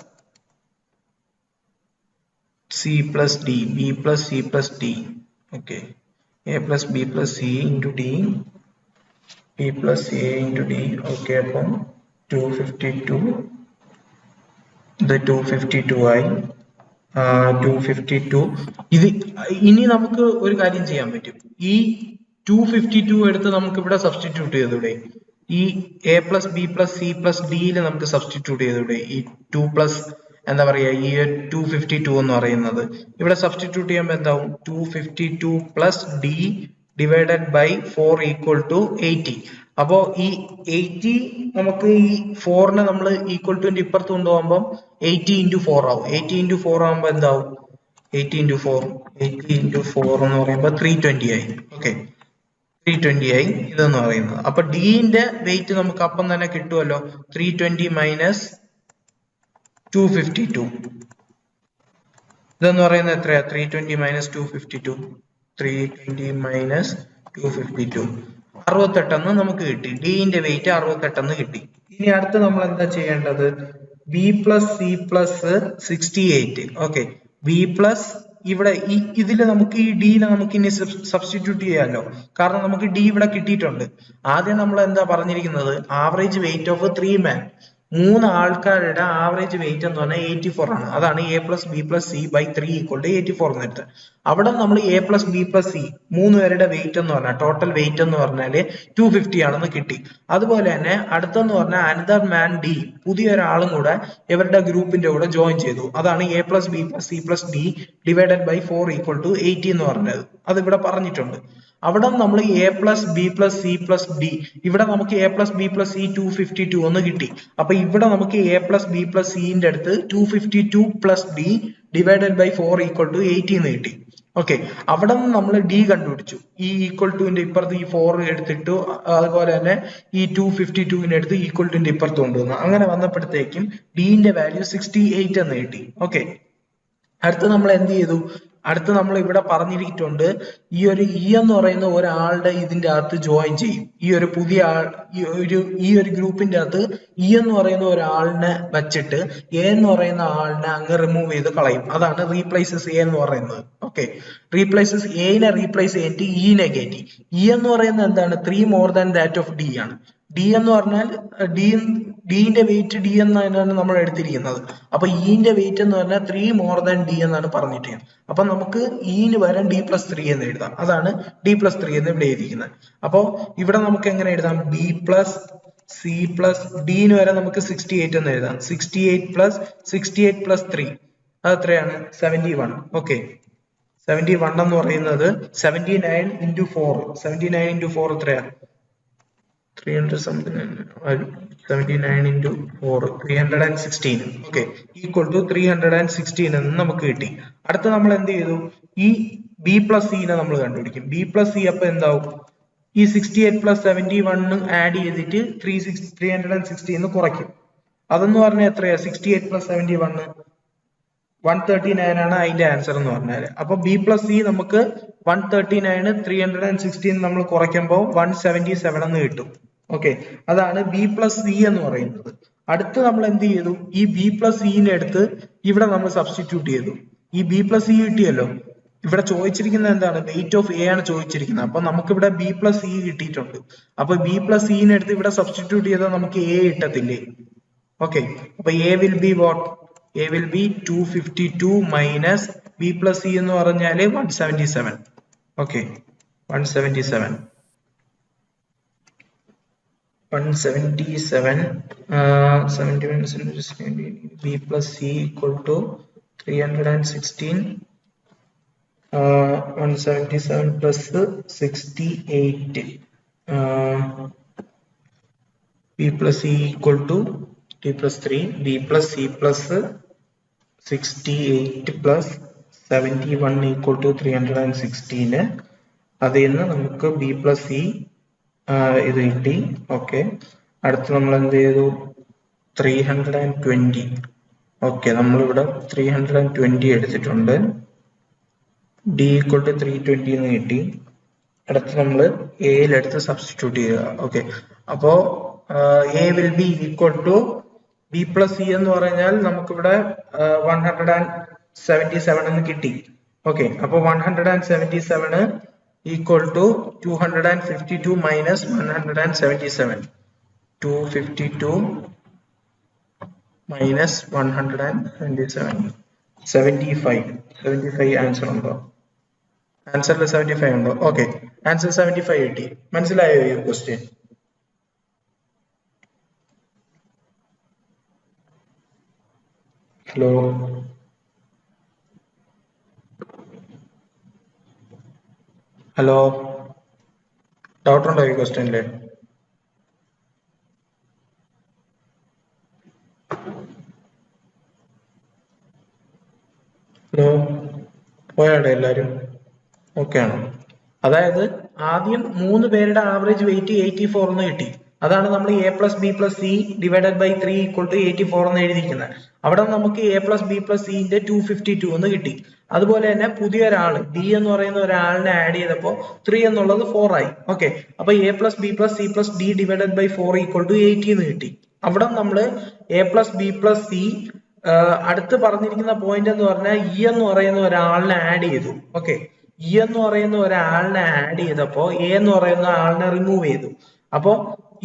C plus D, B plus C plus D. Okay, a plus b plus c into d, b plus a into d. Okay, അപ്പം 252 ഇത് 252 ആയി. 252 ഇത് ഇനി നമുക്ക് ഒരു കാര്യം ചെയ്യാൻ പറ്റും. ഈ 252 എടുത്ത് നമുക്ക് ഇവിടെ സബ്സ്റ്റിറ്റ്യൂട്ട് ചെയ്തൂടെ? ഈ A plus B plus C plus ഡിയിൽ നമുക്ക് സബ്സ്റ്റിറ്റ്യൂട്ട് ചെയ്തൂടെ? ഈ 2 പ്ലസ് എന്താ പറയാ, ഈ 252 എന്ന് പറയുന്നത് ഇവിടെ സബ്സ്റ്റിറ്റ്യൂട്ട് ചെയ്യുമ്പോൾ എന്താവും? 252 plus D divided by 4 equal to 80. അപ്പോ ഈ 80 നമുക്ക് ഈ 4നെ നമ്മൾ ഈക്വൽ ടു ഇപ്പുറത്ത് കൊണ്ടുപോകുമ്പോൾ 80 into 4 ആവും. 80 into 4 ആകുമ്പോൾ എന്താവും? 80 into 4 എന്ന് പറയുമ്പോൾ 320 ആയി. ഓക്കെ, 320 ആയി ഇതെന്ന് പറയുന്നത്. അപ്പൊ ഡിന്റെ വെയിറ്റ് നമുക്ക് അപ്പം തന്നെ കിട്ടുമല്ലോ. 320 മൈനസ് 252 ഇതെന്ന് പറയുന്നത് എത്രയാ? 320 മൈനസ് 252, 320 മൈനസ് 252 68 നമുക്ക് കിട്ടി. ഡിന്റെ വെയിറ്റ് 68 കിട്ടി. ഇനി അടുത്ത് നമ്മൾ എന്താ ചെയ്യേണ്ടത്? B plus C plus 68. Okay, B plus ഇവിടെ ഇതില് നമുക്ക് ഈ ഡിനെ നമുക്ക് ഇനി സബ്സ്റ്റിറ്റ്യൂട്ട് ചെയ്യാമല്ലോ. കാരണം നമുക്ക് ഡി ഇവിടെ കിട്ടിയിട്ടുണ്ട്. ആദ്യം നമ്മൾ എന്താ പറഞ്ഞിരിക്കുന്നത്? ആവറേജ് വെയിറ്റ് ഓഫ് 3 men, 3 ആൾക്കാരുടെ ആവറേജ് വെയിറ്റ് എന്ന് പറഞ്ഞാൽ 84 ആണ്. അതാണ് A plus B plus C by 3 equal to 84 എന്ന് എടുത്തത്. അവിടെ നമ്മൾ A plus B plus C 3 പേരുടെ വെയിറ്റ് എന്ന് പറഞ്ഞാൽ ടോട്ടൽ വെയിറ്റ് എന്ന് പറഞ്ഞാല് 250 ആണെന്ന് കിട്ടി. അതുപോലെ തന്നെ അടുത്തെന്ന് പറഞ്ഞാൽ അനദർ മാൻ ഡി, പുതിയൊരാളും കൂടെ ഇവരുടെ ഗ്രൂപ്പിന്റെ കൂടെ ജോയിൻ ചെയ്തു. അതാണ് A plus B plus C plus D divided by 4 equal to 80 എന്ന് പറഞ്ഞത്. അത് ഇവിടെ പറഞ്ഞിട്ടുണ്ട്. അവിടെ നമ്മൾ A plus B plus C plus D, ഇവിടെ നമുക്ക് A plus B plus C 252 എന്ന് കിട്ടി. അപ്പൊ ഇവിടെ നമുക്ക് എ പ്ലസ് ബി പ്ലസ് സിന്റെ അടുത്ത് 252 plus D divided by 4 equal to 80 എന്ന് കിട്ടി. ഓക്കെ, അവിടെ നിന്ന് നമ്മൾ ഡി കണ്ടുപിടിച്ചു. ഈ ഈക്വൽ ടുവിന്റെ ഇപ്പുറത്ത് ഈ 4 എടുത്തിട്ടു. അതുപോലെ തന്നെ ഈ 252 എടുത്ത് ഈക്വൽ ടുവിന്റെ ഇപ്പുറത്ത് കൊണ്ടുവന്നു. അങ്ങനെ വന്നപ്പോഴത്തേക്കും ഡിന്റെ വാല്യൂ 68 എന്ന് കിട്ടി. ഓക്കെ, അടുത്ത് നമ്മൾ എന്ത് ചെയ്തു? അടുത്ത് നമ്മൾ ഇവിടെ പറഞ്ഞിരിക്കുന്നുണ്ട് ഈ ഒരു ഇ എന്ന് പറയുന്ന ഒരാളുടെ ഇതിന്റെ അകത്ത് ജോയിൻ ചെയ്യും. ഈ ഒരു പുതിയ ആൾ ഈ ഒരു ഗ്രൂപ്പിന്റെ അകത്ത് ഇ എന്ന് പറയുന്ന ഒരാളിനെ വെച്ചിട്ട് എ എന്ന് പറയുന്ന ആളിനെ അങ്ങ് റിമൂവ് ചെയ്ത് കളയും. അതാണ് റീപ്ലേസസ് എ എന്ന് പറയുന്നത്. ഓക്കെ, റീപ്ലേസസ് എനെ റീപ്ലേസ് ചെയ്തിട്ട് ഇനെ കയറ്റി. ഇ എന്ന് പറയുന്നത് എന്താണ്? 3 more than that of D ആണ്. ഡി എന്ന് പറഞ്ഞാൽ ഡിന്റെ വെയിറ്റ് ഡി എന്നാണ് നമ്മൾ എടുത്തിരിക്കുന്നത്. അപ്പൊ ഇന്റെ വെയിറ്റ് എന്ന് പറഞ്ഞാൽ 3 മോർ ദാൻ ഡി എന്നാണ് പറഞ്ഞിരിക്കുന്നത്. അപ്പൊ നമുക്ക് ഇന് വരാൻ ഡി പ്ലസ് 3 എന്ന് എഴുതാം. അതാണ് ഡി പ്ലസ് 3 എന്ന് ഇവിടെ എഴുതിയിരിക്കുന്നത്. അപ്പൊ ഇവിടെ നമുക്ക് എങ്ങനെ എഴുതാം? ബി പ്ലസ് സി പ്ലസ് ഡിന് വരെ നമുക്ക് 68 എന്ന് എഴുതാം. 68 പ്ലസ് 3 അത് എത്രയാണ്? 71. ഓക്കെ, 71 എന്ന് പറയുന്നത് 79 into 4. 79 into 4 എത്രയാ? 300 something. 79 into 4 316. Okay, equal to 316 എന്ന് നമുക്ക് കിട്ടി. അടുത്ത നമ്മൾ എന്ത് ചെയ്തു? ഈ ബി പ്ലസ് സിനെ നമ്മൾ കണ്ടുപിടിക്കും. ബി പ്ലസ് സി അപ്പൊ എന്താവും? ഈ 68 പ്ലസ് 71 ആഡ് ചെയ്തിട്ട് 360 കുറയ്ക്കും. അതെന്ന് പറഞ്ഞാൽ എത്രയാ? 68 പ്ലസ് 71 139 ആണ് അതിന്റെ ആൻസർ എന്ന് പറഞ്ഞാൽ. അപ്പൊ ബി പ്ലസ് സി നമുക്ക് 139 316 നമ്മൾ കുറയ്ക്കുമ്പോൾ 177 എന്ന് കിട്ടും. ഓക്കെ, അതാണ് ബി പ്ലസ് സി എന്ന് പറയുന്നത്. അടുത്ത് നമ്മൾ എന്ത് ചെയ്തു? ഈ ബി പ്ലസ് സിന്റെ അടുത്ത് ഇവിടെ നമ്മൾ സബ്സ്റ്റിറ്റ്യൂട്ട് ചെയ്തു. ഈ ബി പ്ലസ് സി കിട്ടിയല്ലോ. ഇവിടെ ചോദിച്ചിരിക്കുന്നത് എന്താണ്? വെയിറ്റ് ഓഫ് എ ആണ് ചോദിച്ചിരിക്കുന്നത്. അപ്പൊ നമുക്ക് ഇവിടെ ബി പ്ലസ് സി കിട്ടിയിട്ടുണ്ട്. അപ്പൊ ബി പ്ലസ് സിന്റെ അടുത്ത് ഇവിടെ സബ്സ്റ്റിറ്റ്യൂട്ട് ചെയ്താൽ നമുക്ക് എ കിട്ടത്തില്ലേ? ഓക്കെ, അപ്പൊ A will B what? A will be 252 minus B plus C എന്ന് പറഞ്ഞാല് 177. Okay, 177. 71 B plus C equal to 316. 177 plus 68. B plus C equal to T plus 3. B plus C plus 68 plus 71 equal to 316. അതിൽ നിന്ന് നമുക്ക് B plus C ഇത് കിട്ടി. Okay, അടുത്ത് നമ്മൾ എന്ത് ചെയ്തു? 320. ഓക്കെ, നമ്മളിവിടെ 320 എടുത്തിട്ടുണ്ട്. ഡി ഈക്വൽ ടു 320 എന്ന് കിട്ടി. അടുത്ത് നമ്മൾ എയിലെടുത്ത് സബ്സ്റ്റിറ്റ്യൂട്ട് ചെയ്യുക. ഓക്കെ, അപ്പോ A will B equal to B plus C എന്ന് പറഞ്ഞാൽ നമുക്കിവിടെ 177 എന്ന് കിട്ടി. ഓക്കെ, അപ്പൊ 177 equal to 252 minus 177. 252 minus 177. 75 answer ഉണ്ടോ? ആൻസറിൽ 75 ഉണ്ടോ? ഓക്കെ, ആൻസർ 75 കിട്ടി. മനസ്സിലായോ ഈ ക്വസ്റ്റ്യൻ? ഹലോ, ഹലോ, ഡൗട്ട് ഉണ്ടോ ഈ ക്വസ്റ്റ്യനില്? ഹലോ, പോയാടെ എല്ലാരും? ഓക്കെ ആണോ? അതായത് ആദ്യം 3 പേരുടെ ആവറേജ് വെയിറ്റ് 84 എന്ന് കിട്ടി. അതാണ് നമ്മൾ A plus B plus C divided by 3 equal to 84 എന്ന് എഴുതിയിരിക്കുന്നത്. അവിടെ നമുക്ക് എ പ്ലസ് ബി പ്ലസ് സിന്റെ 252 എന്ന് കിട്ടി. അതുപോലെ തന്നെ പുതിയൊരാള് ഡി എന്ന് പറയുന്ന ഒരാളിനെ ആഡ് ചെയ്തപ്പോ 3 എന്നുള്ളത് 4 ആയി. ഓക്കെ, അപ്പൊ A plus B plus C plus D divided by 4 equal to 80 എന്ന് കിട്ടി. അവിടെ നമ്മൾ A plus B plus C അടുത്ത് പറഞ്ഞിരിക്കുന്ന പോയിന്റ് എന്ന് പറഞ്ഞാൽ ഇ എന്ന് പറയുന്ന ഒരാളിനെ ആഡ് ചെയ്തു. ഓക്കെ, ഇ എന്ന് പറയുന്ന ഒരാളിനെ ആഡ് ചെയ്തപ്പോ എ എന്ന് പറയുന്ന ആളിനെ റിമൂവ് ചെയ്തു. അപ്പോ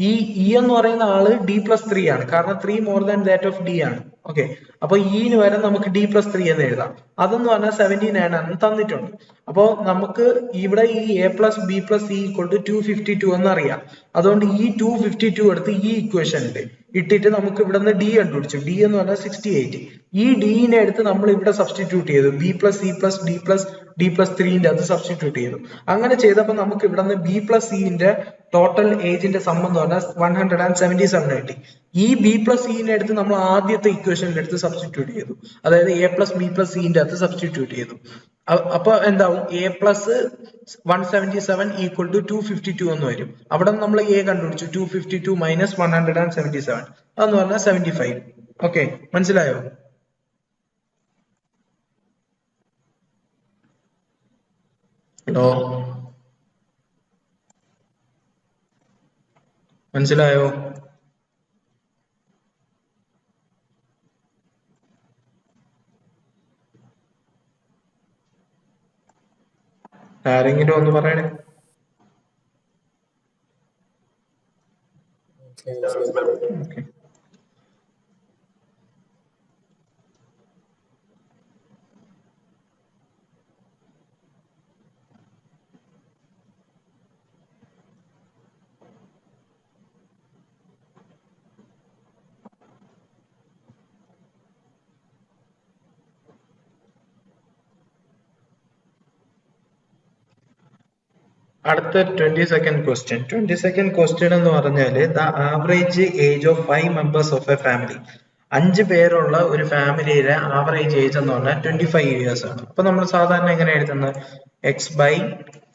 ഈ ഇ എന്ന് പറയുന്ന ആള് ഡി പ്ലസ് 3 ആണ്, കാരണം 3 more than that of D ആണ്. ഓക്കെ, അപ്പൊ ഇന് വരെ നമുക്ക് ഡി പ്ലസ് 3 എന്ന് എഴുതാം. അതെന്ന് പറഞ്ഞാൽ 79 ആണ് തന്നിട്ടുണ്ട്. അപ്പോ നമുക്ക് ഇവിടെ ഈ A plus B plus C equal to 252 എന്നറിയാം. അതുകൊണ്ട് ഈ 252 എടുത്ത് ഈ ഇക്വേഷനിൽ ഇട്ടിട്ട് നമുക്ക് ഇവിടെ നിന്ന് ഡി കണ്ടുപിടിച്ചു. ഡി എന്ന് പറഞ്ഞാൽ 68. ഈ ഡിനെ എടുത്ത് നമ്മൾ ഇവിടെ സബ്സ്റ്റിറ്റ്യൂട്ട് ചെയ്തു. B plus C plus D plus D plus 3ന്റെ അത് സബ്സ്റ്റിറ്റ്യൂട്ട് ചെയ്തു. അങ്ങനെ ചെയ്തപ്പോൾ നമുക്ക് ഇവിടെ നിന്ന് ബി പ്ലസ് സിന്റെ ടോട്ടൽ ഏജിന്റെ സം എന്ന് പറഞ്ഞാൽ 177 കിട്ടി. ഈ ബി പ്ലസ് സിനെ എടുത്ത് നമ്മൾ ആദ്യത്തെ ഇക്വേഷനിൽ എടുത്ത് സബ്സ്റ്റിറ്റ്യൂട്ട് ചെയ്തു. അതായത് എ പ്ലസ് ബി പ്ലസ് സിന്റെ അത് സബ്സ്റ്റിറ്റ്യൂട്ട് ചെയ്തു. അപ്പൊ എന്താവും? എ പ്ലസ് 177 ഈക്വൽ ടു 252 എന്ന് വരും. അവിടെ നമ്മൾ എ കണ്ടുപിടിച്ചു. 252 മൈനസ് 177 അതെന്ന് പറഞ്ഞാൽ 75. ഓക്കെ, മനസ്സിലായോ? ഹലോ, മനസ്സിലായോ? ആരെങ്കിലും ഒന്ന് പറയണേ. ഓക്കെ, അടുത്ത 22nd ക്വസ്റ്റ്യൻ. 22nd ക്വസ്റ്റ്യൻ എന്ന് പറഞ്ഞാല് the average age of 5 members of A family. 5 പേരുള്ള ഒരു ഫാമിലിയിലെ ആവറേജ് ഏജ് എന്ന് പറഞ്ഞാൽ 25 ഇയേഴ്സ് ആണ്. അപ്പൊ നമ്മൾ സാധാരണ എങ്ങനെ എഴുതുന്നത്? X by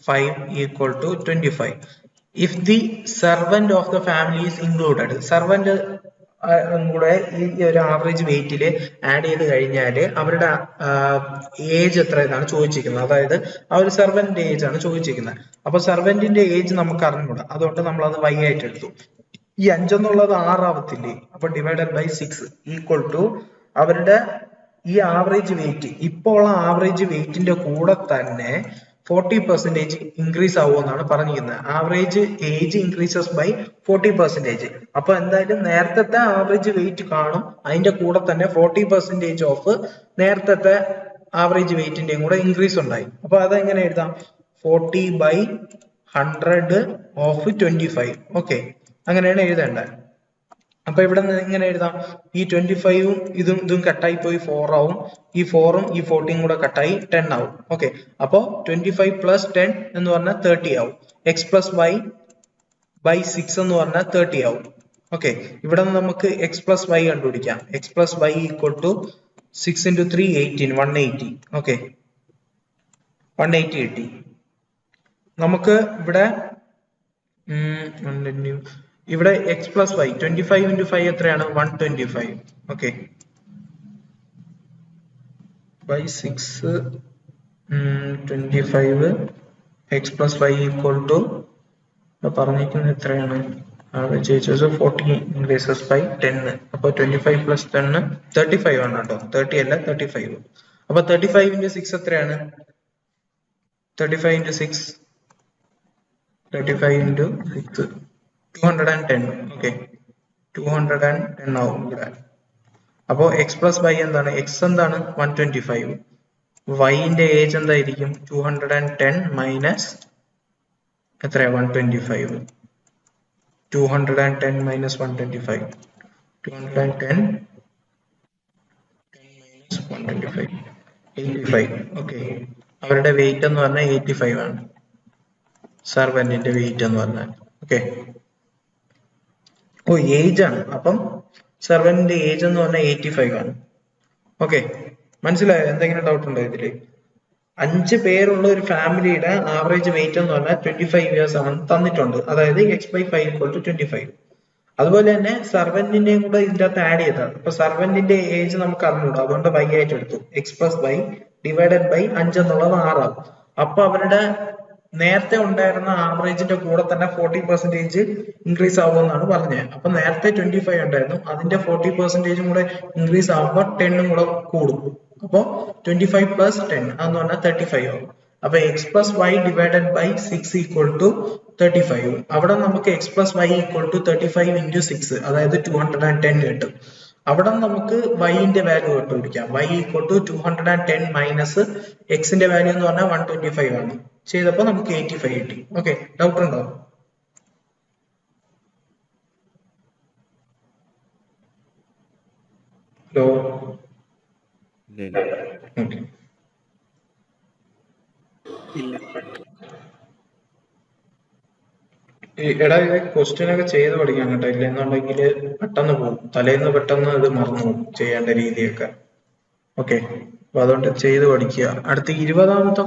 5 equal to 25. If the servant of the family is included, servant കൂടെ ഈ ഒരു ആവറേജ് വെയിറ്റിൽ ആഡ് ചെയ്ത് കഴിഞ്ഞാൽ അവരുടെ ഏജ് എത്ര എന്നാണ് ചോദിച്ചിരിക്കുന്നത്. അതായത് ആ ഒരു സെർവന്റിന്റെ ഏജ് ആണ് ചോദിച്ചിരിക്കുന്നത്. അപ്പൊ സെർവന്റിന്റെ ഏജ് നമുക്ക് അറിഞ്ഞൂടാ, അതുകൊണ്ട് നമ്മൾ അത് y ആയിട്ട് എടുത്തു. ഈ 5 എന്നുള്ളത് 6 ആവത്തില്ലേ? അപ്പൊ ഡിവൈഡഡ് ബൈ 6 ഈക്വൽ ടു അവരുടെ ഈ ആവറേജ് വെയിറ്റ്, ഇപ്പോൾ ഉള്ള ആവറേജ് വെയിറ്റിന്റെ കൂടെ തന്നെ 40% ഇൻക്രീസ് ആവുമെന്നാണ് പറഞ്ഞിരിക്കുന്നത്. Average age increases by 40%. അപ്പൊ എന്തായാലും നേരത്തെ ആവറേജ് വെയിറ്റ് കാണും, അതിന്റെ കൂടെ തന്നെ 40% ഓഫ് നേരത്തെ ആവറേജ് വെയിറ്റിന്റെയും കൂടെ ഇൻക്രീസ് ഉണ്ടായി. അപ്പൊ അതെങ്ങനെ എഴുതാം? 40/100 ഓഫ് 25. ഓക്കെ, അങ്ങനെയാണ് എഴുതേണ്ടത്. അപ്പൊ ഇവിടെ ഇങ്ങനെ എഴുതാം, ഈ 25ഉം ഇതും കട്ടായി പോയി 4 ആവും, ഈ 4ഉം ഈ 40യും കൂടെ കട്ടായി 10 ആവും. ഓക്കെ, അപ്പൊ 25 പ്ലസ് 10 എന്ന് പറഞ്ഞാൽ 30 ആവും. എക്സ് പ്ലസ് വൈ ബൈ 6 എന്ന് പറഞ്ഞാൽ 30 ആവും. ഓക്കെ, ഇവിടെ നിന്ന് നമുക്ക് എക്സ് പ്ലസ് വൈ കണ്ടുപിടിക്കാം. X plus y equal to 6 into 3 18, 180. Okay, 180 കിട്ടി. നമുക്ക് ഇവിടെ എക്സ് പ്ലസ് വൈ 25 into 5 എത്രയാണ്? 125. Okay, by 6 25 x plus y equal to പറഞ്ഞിരിക്കുന്നത് എത്രയാണ്? ചോദിച്ചത് 40 ഇൻക്രീസസ് ബൈ 10. അപ്പൊ 25 പ്ലസ് 10 35 ആണ് കേട്ടോ, 30 അല്ല 35. അപ്പൊ 35 into 6 എത്രയാണ്? 35 into 6 210. ഓക്കെ, 210 ആവും ഇവിടെ. അപ്പോ എക്സ് പ്ലസ് വൈ എന്താണ്? എക്സ് എന്താണ്? 125. വൈന്റെ ഏജ് എന്തായിരിക്കും? 210 മൈനസ് എത്രയാ? 125. 210 മൈനസ് 125. 210 മൈനസ് 125 85. ഓക്കെ, അവരുടെ വെയിറ്റ് എന്ന് പറഞ്ഞാൽ 85 ആണ്, സെർവന്റിന്റെ വെയിറ്റ് എന്ന് പറഞ്ഞാൽ. ഓക്കെ, ഓ ഏജ് ആണ്, അപ്പം സെർവന്റിന്റെ ഏജ് എന്ന് പറഞ്ഞാൽ 85 ആണ്. ഓക്കെ, മനസ്സിലായോ? എന്തെങ്കിലും ഡൗട്ട് ഉണ്ടോ ഇതില്? 5 പേരുള്ള ഒരു ഫാമിലിയുടെ ആവറേജ് വെയിറ്റ് എന്ന് പറഞ്ഞാൽ 25 ഇയേഴ്സ് ആണ് തന്നിട്ടുണ്ട്. അതായത് എക്സ് ബൈ 5 ഈക്വൽ ടു 25. അതുപോലെ തന്നെ സെർവന്റിന്റെയും കൂടെ ഇതിന്റെ അകത്ത് ആഡ് ചെയ്താണ്. അപ്പൊ സെർവന്റിന്റെ ഏജ് നമുക്ക് അറിഞ്ഞൂടാ, അതുകൊണ്ട് y ആയിട്ട് എടുത്തു. X plus y divided by 5 എന്നുള്ളത് 6 ആവും. അപ്പൊ അവരുടെ നേരത്തെ ഉണ്ടായിരുന്ന ആവറേജിന്റെ കൂടെ തന്നെ 40% ഇൻക്രീസ് ആവുമെന്നാണ് പറഞ്ഞത്. അപ്പൊ നേരത്തെ 25 ഉണ്ടായിരുന്നു, അതിന്റെ 40% കൂടെ ഇൻക്രീസ് ആവുമ്പോൾ 10 കൂടെ കൂടും. അപ്പൊ 25 പ്ലസ് 10 അതെന്ന് പറഞ്ഞാൽ 35 ആവും. അപ്പൊ x plus y divided by 6 equal to 35. അവിടെ നമുക്ക് x plus y equal to 35 into 6, അതായത് 210 കിട്ടും. അവിടെ നമുക്ക് വൈന്റെ വാല്യൂ കണ്ടുപിടിക്കാം. y ഈക്വൽ ടു 210 മൈനസ് എക്സിന്റെ വാല്യൂ എന്ന് പറഞ്ഞാൽ 125 ആണ്. ചെയ്തപ്പോ നമുക്ക് 85 കിട്ടി. ഓക്കെ, ഡൗട്ട് ഉണ്ടോ? ഹലോ, ഓക്കെ, എടാ ഇത് ക്വസ്റ്റ്യൻ ഒക്കെ ചെയ്ത് പഠിക്കാൻ കേട്ടോ, ഇല്ലെന്നുണ്ടെങ്കിൽ പെട്ടെന്ന് പോകും, തലേന്ന് പെട്ടെന്ന് ഇത് മറന്നു പോകും ചെയ്യേണ്ട രീതിയൊക്കെ. ഓക്കെ, അപ്പൊ അതുകൊണ്ട് ചെയ്ത് പഠിക്കുക. അടുത്ത 23ാമത്തെ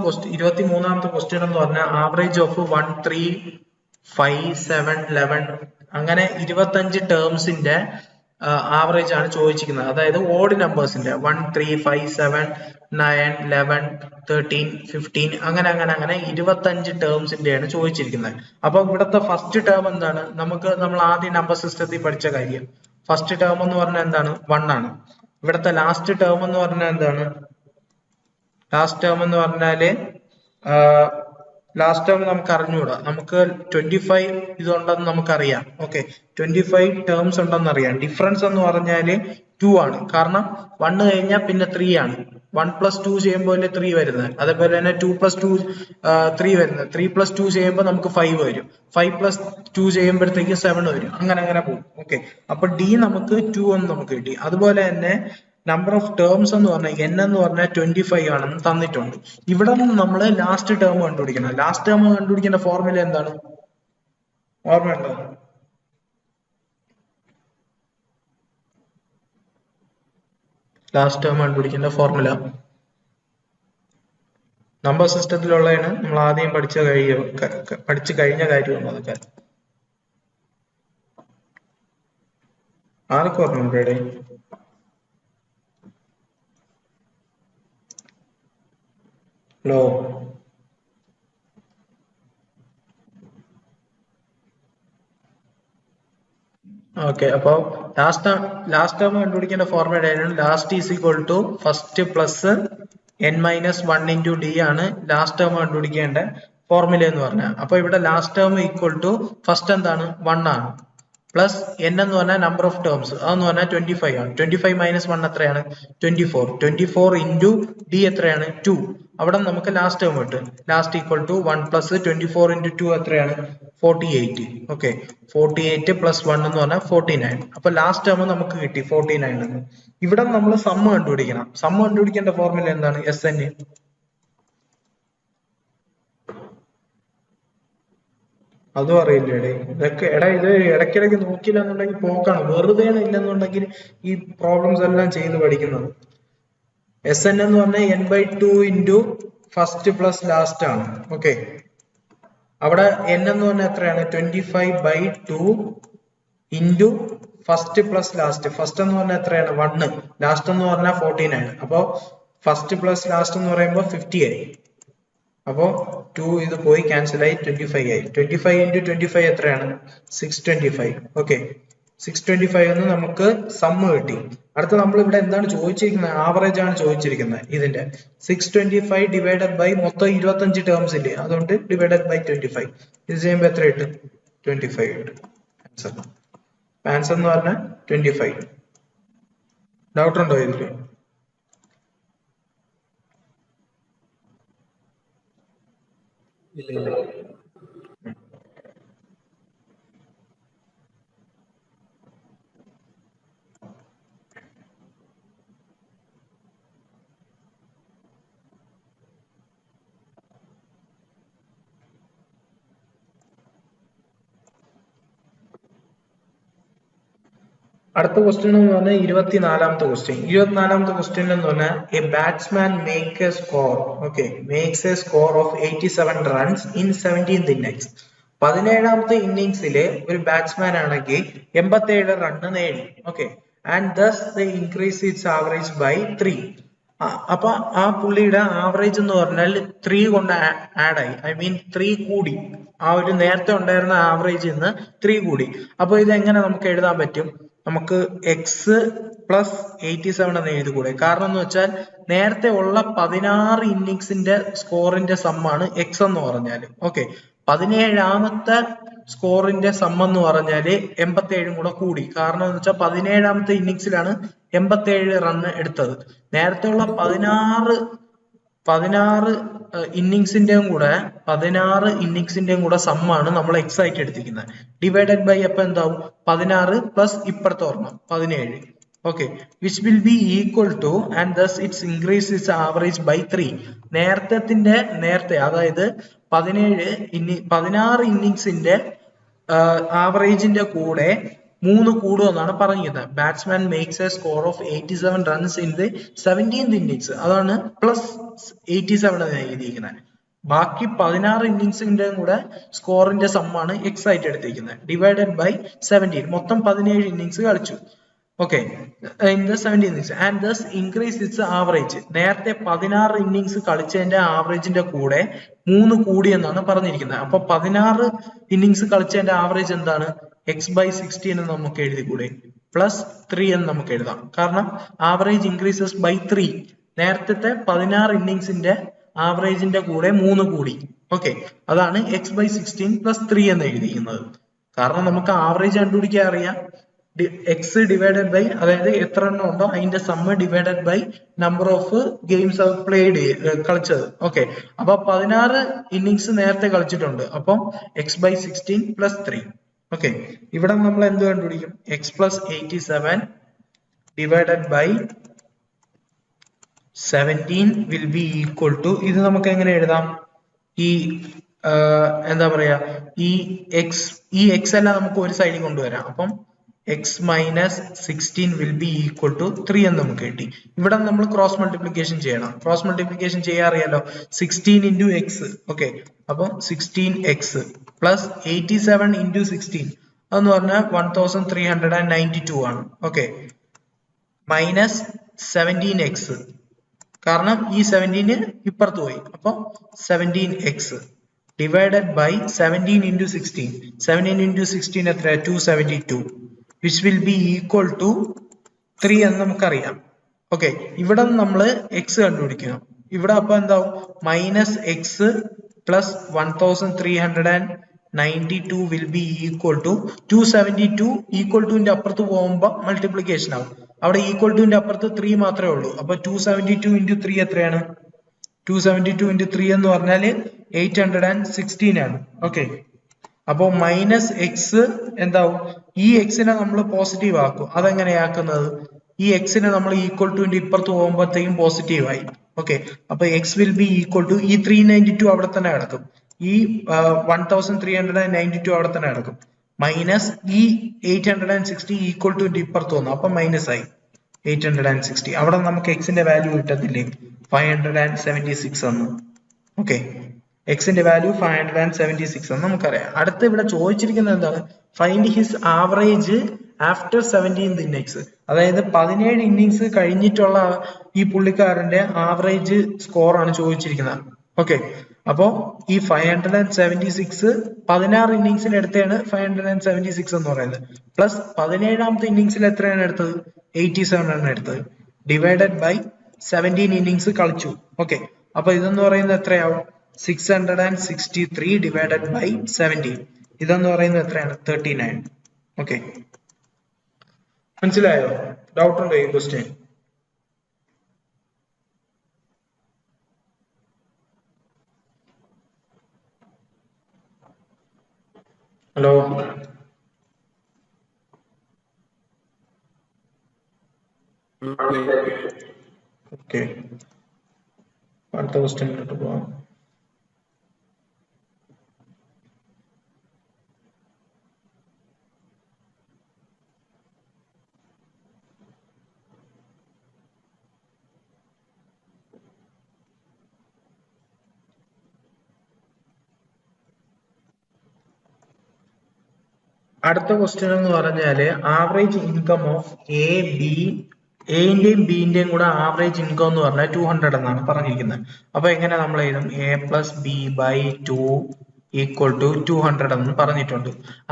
ക്വസ്റ്റ്യൻ എന്ന് പറഞ്ഞാൽ ആവറേജ് ഓഫ് 1 3 5 7 11 അങ്ങനെ 25 ടേംസിന്റെ ആവറേജ് ആണ് ചോദിച്ചിരിക്കുന്നത്. അതായത് ഓഡ് നമ്പേഴ്സിന്റെ 1 3 5 7 9 11 13 15 അങ്ങനെ 25 ടേംസിന്റെയാണ് ചോദിച്ചിരിക്കുന്നത്. അപ്പൊ ഇവിടുത്തെ ഫസ്റ്റ് ടേം എന്താണ്? നമ്മൾ ആദ്യം നമ്പർ സിസ്റ്റത്തിൽ പഠിച്ച കാര്യം. ഫസ്റ്റ് ടേം എന്ന് പറഞ്ഞാൽ എന്താണ്? 1 ആണ്. ഇവിടുത്തെ ലാസ്റ്റ് ടേം എന്ന് പറഞ്ഞാൽ എന്താണ്? ലാസ്റ്റ് ടേം എന്ന് പറഞ്ഞാല് ലാസ്റ്റ് ടേം നമുക്ക് അറിഞ്ഞുകൂടാ, നമുക്ക് 25 ഇതുണ്ടെന്ന് നമുക്കറിയാം. ഓക്കെ, 25 ടേംസ് ഉണ്ടെന്ന് അറിയാം. ഡിഫറൻസ് എന്ന് പറഞ്ഞാല് 2 ആണ്, കാരണം 1 കഴിഞ്ഞാൽ പിന്നെ 3 ആണ്. 1 പ്ലസ് 2 ചെയ്യുമ്പോൾ 3 വരുന്നത്. അതേപോലെ തന്നെ 2 പ്ലസ് 2 3 വരുന്നത്. 3 പ്ലസ് 2 ചെയ്യുമ്പോൾ നമുക്ക് 5 വരും. 5 പ്ലസ് 2 ചെയ്യുമ്പോഴത്തേക്ക് 7 വരും. അങ്ങനെ പോകും. ഓക്കെ, അപ്പൊ ഡി നമുക്ക് 2 എന്ന് നമുക്ക് കിട്ടി. അതുപോലെ തന്നെ നമ്പർ ഓഫ് ടേംസ് എന്ന് പറഞ്ഞാൽ n എന്ന് പറഞ്ഞാൽ 25 ആണെന്ന് തന്നിട്ടുണ്ട്. ഇവിടെ നിന്ന് നമ്മൾ ലാസ്റ്റ് ടേം കണ്ടുപിടിക്കണം. ലാസ്റ്റ് ടേം കണ്ടുപിടിക്കേണ്ട ഫോർമുല എന്താണ്? ഓർമ്മയുണ്ടോ? ലാസ്റ്റ് ടേം കണ്ടുപിടിക്കേണ്ട ഫോർമുല നമ്പർ സിസ്റ്റത്തിലുള്ളതാണ്. നമ്മൾ ആദ്യം പഠിച്ചു കഴിഞ്ഞ കാര്യമാണ് അതൊക്കെ. ആർക്ക് ഓർമ്മയുണ്ട്? Hello, okay. അപ്പൊ ലാസ്റ്റ് ടേം കണ്ടുപിടിക്കേണ്ട ഫോർമുല ആയിരുന്നു last is equal to first plus n-1 into D ആണ് ലാസ്റ്റ് ടേം കണ്ടുപിടിക്കേണ്ട ഫോർമുല എന്ന് പറഞ്ഞാൽ. അപ്പൊ ഇവിടെ last term equal to first എന്താണ് 1 ആണ്, പ്ലസ് n എന്ന് പറഞ്ഞാൽ നമ്പർ ഓഫ് ടേംസ്, അതെന്ന് പറഞ്ഞാൽ 25 ആണ്. 25 മൈനസ് 1 എത്രയാണ്? 24. 24 ഇൻറ്റു ഡി എത്രയാണ്? 2. അവിടെ നമുക്ക് ലാസ്റ്റ് ടേം കിട്ടും. ലാസ്റ്റ് ഈക്വൽ ടു 1 പ്ലസ് 24 ഇൻറ്റു 2 എത്രയാണ്? 48. ഓക്കെ, 48 പ്ലസ് 1 എന്ന് പറഞ്ഞാൽ 49. അപ്പൊ ലാസ്റ്റ് ടേം നമുക്ക് കിട്ടി 49 എന്ന്. ഇവിടെ നമ്മൾ സമ്മ് കണ്ടുപിടിക്കണം. സമ്മ് കണ്ടുപിടിക്കേണ്ട ഫോർമുല എന്താണ്? SN. അതും അറിയില്ലേടേ ഇതൊക്കെ. ഇത് ഇടയ്ക്കിടയ്ക്ക് നോക്കിയില്ല എന്നുണ്ടെങ്കിൽ പോക്കാണ്, വെറുതെ ഇല്ലെന്നുണ്ടെങ്കിൽ ഈ പ്രോബ്ലംസ് എല്ലാം ചെയ്ത് പഠിക്കുന്നത്. SN എന്ന് പറഞ്ഞാൽ n/2 into first plus last ആണ്. ഓക്കെ, അവിടെ n എന്ന് പറഞ്ഞാൽ എത്രയാണ്? 25/2 into first plus last. First എന്ന് പറഞ്ഞാൽ എത്രയാണ്? 1. ലാസ്റ്റ് എന്ന് പറഞ്ഞാൽ 49. അപ്പോ ഫസ്റ്റ് പ്ലസ് ലാസ്റ്റ് എന്ന് പറയുമ്പോൾ 50 ആയി. അപ്പോ 2 ഇത് പോയി ക്യാൻസൽ ആയി 25 ആയി. 25 ഇൻറ്റു 25 എത്രയാണ്? 625. ഓക്കെ, 625 എന്ന് നമുക്ക് സമ്മ് കിട്ടി. അടുത്ത നമ്മൾ ഇവിടെ എന്താണ് ചോദിച്ചിരിക്കുന്നത്? ആവറേജ് ആണ് ചോദിച്ചിരിക്കുന്നത്. ഇതിന്റെ 625 ഡിവൈഡഡ് ബൈ മൊത്തം 25 ടേംസ് ഇല്ലേ, അതുകൊണ്ട് ഡിവൈഡഡ് ബൈ 25. ഇത് ചെയ്യുമ്പോൾ എത്ര കിട്ടും? 25 കിട്ടും ആൻസർ. ആൻസർ എന്ന് പറഞ്ഞാൽ 25. ഡൗട്ട് ഉണ്ടോ ഇതില്? ഇല്ല. അടുത്ത ക്വസ്റ്റ്യൻ എന്ന് പറഞ്ഞാൽ 24ാമത്തെ ക്വസ്റ്റ്യൻ. 24ാമത്തെ ക്വസ്റ്റ്യൻ എന്ന് പറഞ്ഞാൽ a batsman make a score, okay, makes a score of 87 runs in 17th innings. 17ാമത്തെ ഇന്നിംഗ്സിലെ ഒരു ബാറ്റ്സ്മാൻ ആണെങ്കിൽ 87 റണ്ണ് നേടി. Okay, and thus the increase its average by 3. അപ്പൊ ആ പുള്ളിയുടെ ആവറേജ് എന്ന് പറഞ്ഞാൽ 3 കൊണ്ട് ആഡ് ആയി, ഐ മീൻ 3 കൂടി. ആ ഒരു നേരത്തെ ഉണ്ടായിരുന്ന ആവറേജിൽ നിന്ന് 3 കൂടി. അപ്പൊ ഇത് എങ്ങനെ നമുക്ക് എഴുതാൻ പറ്റും? നമുക്ക് എക്സ് പ്ലസ് 87 എന്ന് എഴുതിക്കൂടെ? കാരണം എന്ന് വെച്ചാൽ നേരത്തെ ഉള്ള 16 ഇന്നിംഗ്സിന്റെ സ്കോറിന്റെ സമ്മാണ് എക്സ് എന്ന് പറഞ്ഞാല്. ഓക്കെ, 17ാമത്തെ സ്കോറിന്റെ സം എന്ന് പറഞ്ഞാല് 87 കൂടെ കൂടി. കാരണം എന്ന് വെച്ചാൽ 17ാമത്തെ ഇന്നിംഗ്സിലാണ് 87 റണ്ണ് എടുത്തത്. നേരത്തെ ഉള്ള 16 ഇന്നിംഗ്സിന്റെയും കൂടെ സമ്മാണ് നമ്മൾ എക്സ് ആയിട്ട് എടുത്തിരിക്കുന്നത്. ഡിവൈഡഡ് ബൈ അപ്പൊ എന്താവും? 16 പ്ലസ് ഇപ്പുറത്തെ ഓർമ്മ 17. Okay, which will B equal to and thus its increase its average by 3. നേരത്തെ അതായത് 16 ഇന്നിംഗ്സിന്റെ ആവറേജിന്റെ കൂടെ 3 കൂടുമെന്നാണ് പറഞ്ഞിരുന്നത്. Batsman makes a score of 87 runs in the 17th innings, അതാണ് പ്ലസ് 87 എന്ന് എഴുതിയിരിക്കുന്നത്. ബാക്കി 16 ഇന്നിംഗ്സിന്റെ കൂടെ സ്കോറിന്റെ സമ്മാണ് എക്സ് ആയിട്ട് എടുത്തിരിക്കുന്നത്. ഡിവൈഡഡ് ബൈ 17, മൊത്തം 17 ഇന്നിംഗ്സ് കളിച്ചു. Okay, in the 17 innings and thus increase its average. നേരത്തെ 16 ഇന്നിംഗ്സ് കളിച്ചതിന്റെ ആവറേജിന്റെ കൂടെ 3 കൂടി എന്നാണ് പറഞ്ഞിരിക്കുന്നത്. അപ്പൊ 16 ഇന്നിംഗ്സ് കളിച്ചതിന്റെ ആവറേജ് എന്താണ്? x/16 എന്ന് നമുക്ക് എഴുതിക്കൂടെ? പ്ലസ് 3 എന്ന് നമുക്ക് എഴുതാം. കാരണം ആവറേജ് ഇൻക്രീസസ് ബൈ 3. നേരത്തെ 16 ഇന്നിംഗ്സിന്റെ ആവറേജിന്റെ കൂടെ 3 കൂടി. ഓക്കെ, അതാണ് x/16 പ്ലസ് 3 എന്ന് എഴുതിയിരിക്കുന്നത്. കാരണം നമുക്ക് ആവറേജ് കണ്ടുപിടിക്കാൻ അറിയാം. എക്സ് ഡിവൈഡഡ് ബൈ, അതായത് എത്ര എണ്ണം ഉണ്ടോ അതിന്റെ sum divided by number of games കളിച്ചത്. ഓക്കെ, അപ്പൊ 16 ഇന്നിംഗ്സ് നേരത്തെ കളിച്ചിട്ടുണ്ട്. അപ്പം x/16 പ്ലസ് 3. ഓക്കെ, ഇവിടെ നമ്മൾ എന്ത് കണ്ടുപിടിക്കും? X plus 87 divided by 17 will B equal to, ഇത് നമുക്ക് എങ്ങനെ എഴുതാം? ഈ എന്താ പറയാ, ഈ എക്സ് എല്ലാം നമുക്ക് ഒരു സൈഡിൽ കൊണ്ടുവരാം. അപ്പം x minus 16 will be equal to 3 എന്ന് നമുക്ക് കിട്ടി. ഇവിടെ നമ്മൾ ക്രോസ് മൾട്ടിപ്ലിക്കേഷൻ ചെയ്യണം. ക്രോസ് മൾട്ടിപ്ലിക്കേഷൻ ചെയ്യാറിയാലോ 16 into x. ഓക്കെ, അപ്പൊ 16x പ്ലസ് 87 into 16 അതെന്ന് പറഞ്ഞാൽ 1392 ആണ്. ഓക്കെ, മൈനസ് 17x കാരണം ഈ 17 ഇപ്പുറത്ത് പോയി, അപ്പൊ 17x divided by 17 into 16. 17 into 16 എത്ര? 272, which will be equal to 3 എന്ന് നമുക്കറിയാം. ഓക്കെ, ഇവിടെ നമ്മൾ x കണ്ടുപിടിക്കണം. ഇവിടെ അപ്പൊ എന്താവും? Minus X plus 1392 will be equal to 272. Equal ടുവിന്റെ അപ്പുറത്ത് പോകുമ്പോ മൾട്ടിപ്ലിക്കേഷൻ ആവും. അവിടെ ഈക്വൽ ടുവിന്റെ അപ്പുറത്ത് 3 മാത്രമേ ഉള്ളൂ. അപ്പൊ 272 into 3 എത്രയാണ്? 272 into 3 എന്ന് പറഞ്ഞാല് 816 ആണ്. ഓക്കെ, അപ്പോ മൈനസ് എക്സ് എന്താവും? ഈ എക്സിനെ നമ്മൾ പോസിറ്റീവ് ആക്കും. അതെങ്ങനെയാക്കുന്നത്? ഈ എക്സിനെ നമ്മൾ ഈക്വൽ ടുവിന്റെ ഇപ്പുറത്ത് പോകുമ്പോഴത്തേക്കും പോസിറ്റീവ് ആയി. ഓക്കെ, അപ്പൊ x will B equal to ഈ 392 അവിടെ തന്നെ കിടക്കും, ഈ 1392 അവിടെ തന്നെ കിടക്കും, മൈനസ് ഈ 860 ഈക്വൽ ടുവിന്റെ ഇപ്പുറത്ത് വന്നു, അപ്പൊ മൈനസ് ആയി 860. അവിടെ നമുക്ക് എക്സിന്റെ വാല്യൂ കിട്ടത്തില്ലേ? 576 എന്ന്. ഓക്കെ, എക്സിന്റെ വാല്യൂ 576 എന്ന് നമുക്കറിയാം. അടുത്ത് ഇവിടെ ചോദിച്ചിരിക്കുന്നത് എന്താണ്? Find his average after 17th innings. അതായത് 17 ഇന്നിങ്സ് കഴിഞ്ഞിട്ടുള്ള ഈ പുള്ളിക്കാരന്റെ ആവറേജ് സ്കോർ ആണ് ചോദിച്ചിരിക്കുന്നത്. ഓക്കെ, അപ്പോ ഈ 576 16 ഇന്നിങ്സിൽ എടുത്താണ് 576 എന്ന് പറയുന്നത്. പ്ലസ് 17ാമത്തെ ഇന്നിങ്സിൽ എത്രയാണ് എടുത്തത്? 87 ആണ് എടുത്തത്. ഡിവൈഡഡ് ബൈ 17 ഇന്നിങ്സ് കളിച്ചു. ഓക്കെ, അപ്പൊ ഇതെന്ന് പറയുന്നത് എത്രയാവും? 663 ഡിവൈഡഡ് ബൈ 17. ഇതെന്ന് പറയുന്നത് എത്രയാണ്? 39. ഓക്കെ, മനസ്സിലായോ? ഡൗട്ട് ഉണ്ടോ ഈ ക്വസ്റ്റ്യൻ? ഹലോ, ഓക്കെ, അടുത്ത ക്വസ്റ്റ്യനിലോട്ട് പോവാം. അടുത്ത ക്വസ്റ്റ്യൻ എന്ന് പറഞ്ഞാല് ആവറേജ് ഇൻകം ഓഫ് എന്റെയും ബിന്റെയും കൂടെ ആവറേജ് ഇൻകം എന്ന് പറഞ്ഞാൽ 200 എന്നാണ് പറഞ്ഞിരിക്കുന്നത്. അപ്പൊ എങ്ങനെ നമ്മൾ എഴുതും? a plus B by 2 equal to 200 എന്ന് പറഞ്ഞിട്ടുണ്ട്.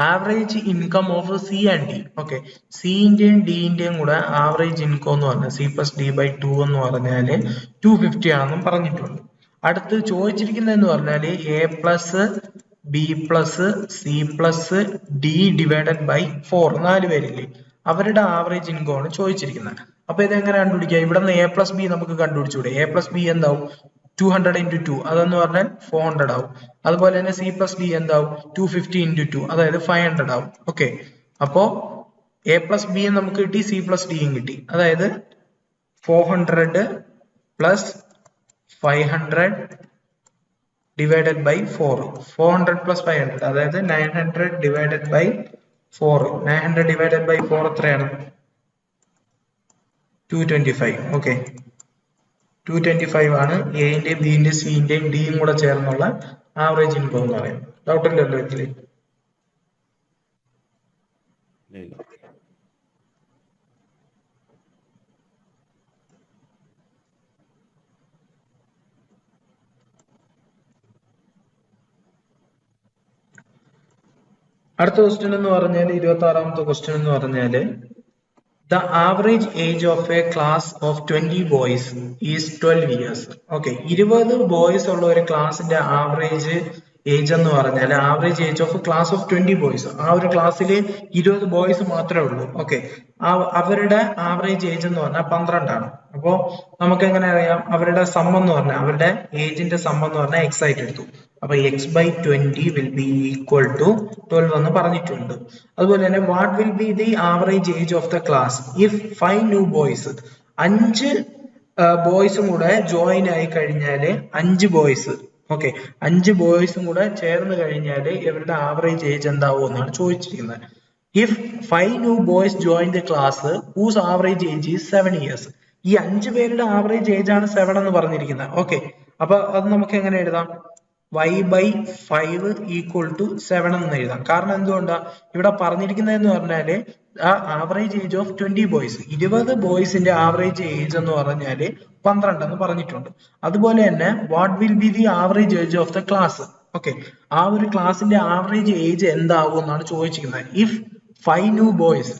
Average income of C and D. Okay, സിന്റെയും ഡിന്റെയും കൂടെ ആവറേജ് ഇൻകം എന്ന് പറഞ്ഞാൽ സി പ്ലസ് ഡി ബൈ 2 എന്ന് പറഞ്ഞാല് 250 ആണെന്നും പറഞ്ഞിട്ടുണ്ട്. അടുത്ത് ചോദിച്ചിരിക്കുന്നതെന്ന് പറഞ്ഞാല് A plus B plus C plus D divided by 4, 4 പേരില്ലേ, അവരുടെ ആവറേജ് ഇൻകം ആണ് ചോദിച്ചിരിക്കുന്നത്. അപ്പൊ ഇതെങ്ങനെ കണ്ടുപിടിക്കുക? ഇവിടെ നിന്ന് എ പ്ലസ് ബി നമുക്ക് കണ്ടുപിടിച്ചൂടെ? എ പ്ലസ് ബി എന്താവും? 200 into 2, അതെന്ന് പറഞ്ഞാൽ 400 ആവും. അതുപോലെ തന്നെ സി പ്ലസ് ഡി എന്താവും? 250 into 2, അതായത് 500 ആവും. ഓക്കെ, അപ്പോ എ പ്ലസ് ബി നമുക്ക് കിട്ടി, സി പ്ലസ് ഡിയും കിട്ടി. അതായത് 400 പ്ലസ് 500 ഡിവൈഡഡ് ബൈ 4. 400 പ്ലസ് 500 അതായത് 900 ഡിവൈഡഡ് ബൈ 4. 900 ഡിവൈഡഡ് ബൈ 4 എത്രയാണ്? 225. ഓക്കെ, 225 ആണ് എന്റെയും ബിന്റെയും സിന്റെയും ഡിയും കൂടെ ചേർന്നുള്ള ആവറേജ് ഇൻകം എന്ന് പറയുന്നത്. ഡൗട്ട് ഇല്ലല്ലോ ഇതില്? അടുത്ത ക്വസ്റ്റ്യൻ എന്ന് പറഞ്ഞാൽ 26ാമത്തെ ക്വസ്റ്റ്യൻ എന്ന് പറഞ്ഞാല് the average age of a class of 20 boys is 12 years. Okay, 20 boys ഉള്ള ഒരു ക്ലാസിന്റെ ആവറേജ് ഏജ് എന്ന് പറഞ്ഞാൽ average age of class of 20 boys, ആ ഒരു ക്ലാസ്സിൽ 20 ബോയ്സ് മാത്രമേ ഉള്ളൂ. ഓക്കെ, അവരുടെ ആവറേജ് ഏജ് എന്ന് പറഞ്ഞാൽ 12 ആണ്. അപ്പോ നമുക്ക് എങ്ങനെ അറിയാം? അവരുടെ സം എന്ന് പറഞ്ഞാൽ അവരുടെ ഏജിന്റെ സം എന്ന് പറഞ്ഞാൽ എക്സ് ആയിട്ട് എടുത്തു. അപ്പൊ x by 20 will B equal to 12 എന്ന് പറഞ്ഞിട്ടുണ്ട്. അതുപോലെ തന്നെ what will be the average age of the class if 5 new boys, 5 ബോയ്സും കൂടെ ജോയിൻ ആയി കഴിഞ്ഞാല് 5 ബോയ്സ്, ഓക്കെ, 5 ബോയ്സും കൂടെ ചേർന്ന് കഴിഞ്ഞാല് ഇവരുടെ ആവറേജ് ഏജ് എന്താവും എന്നാണ് ചോദിച്ചിരിക്കുന്നത്. if 5 new boys join the class whose average age is 7 years. ഈ 5 പേരുടെ ആവറേജ് ഏജ് ആണ് 7 എന്ന് പറഞ്ഞിരിക്കുന്നത്. ഓക്കെ, അപ്പൊ അത് നമുക്ക് എങ്ങനെ എഴുതാം? y/5 ഈക്വൽ ടു 7 എന്ന് എഴുതാം. കാരണം എന്തുകൊണ്ടാ ഇവിടെ പറഞ്ഞിരിക്കുന്നതെന്ന് പറഞ്ഞാല് ആ ആവറേജ് ഏജ് ഓഫ് 20 ബോയ്സ്, 20 ബോയ്സിന്റെ ആവറേജ് ഏജ് എന്ന് പറഞ്ഞാല് 12 എന്ന് പറഞ്ഞിട്ടുണ്ട്. അതുപോലെ തന്നെ what will be the average age of the class. Okay, ആ ഒരു ക്ലാസിന്റെ ആവറേജ് ഏജ് എന്താവും എന്നാണ് ചോദിച്ചിരിക്കുന്നത്. ഇഫ് 5 ന്യൂ ബോയ്സ്,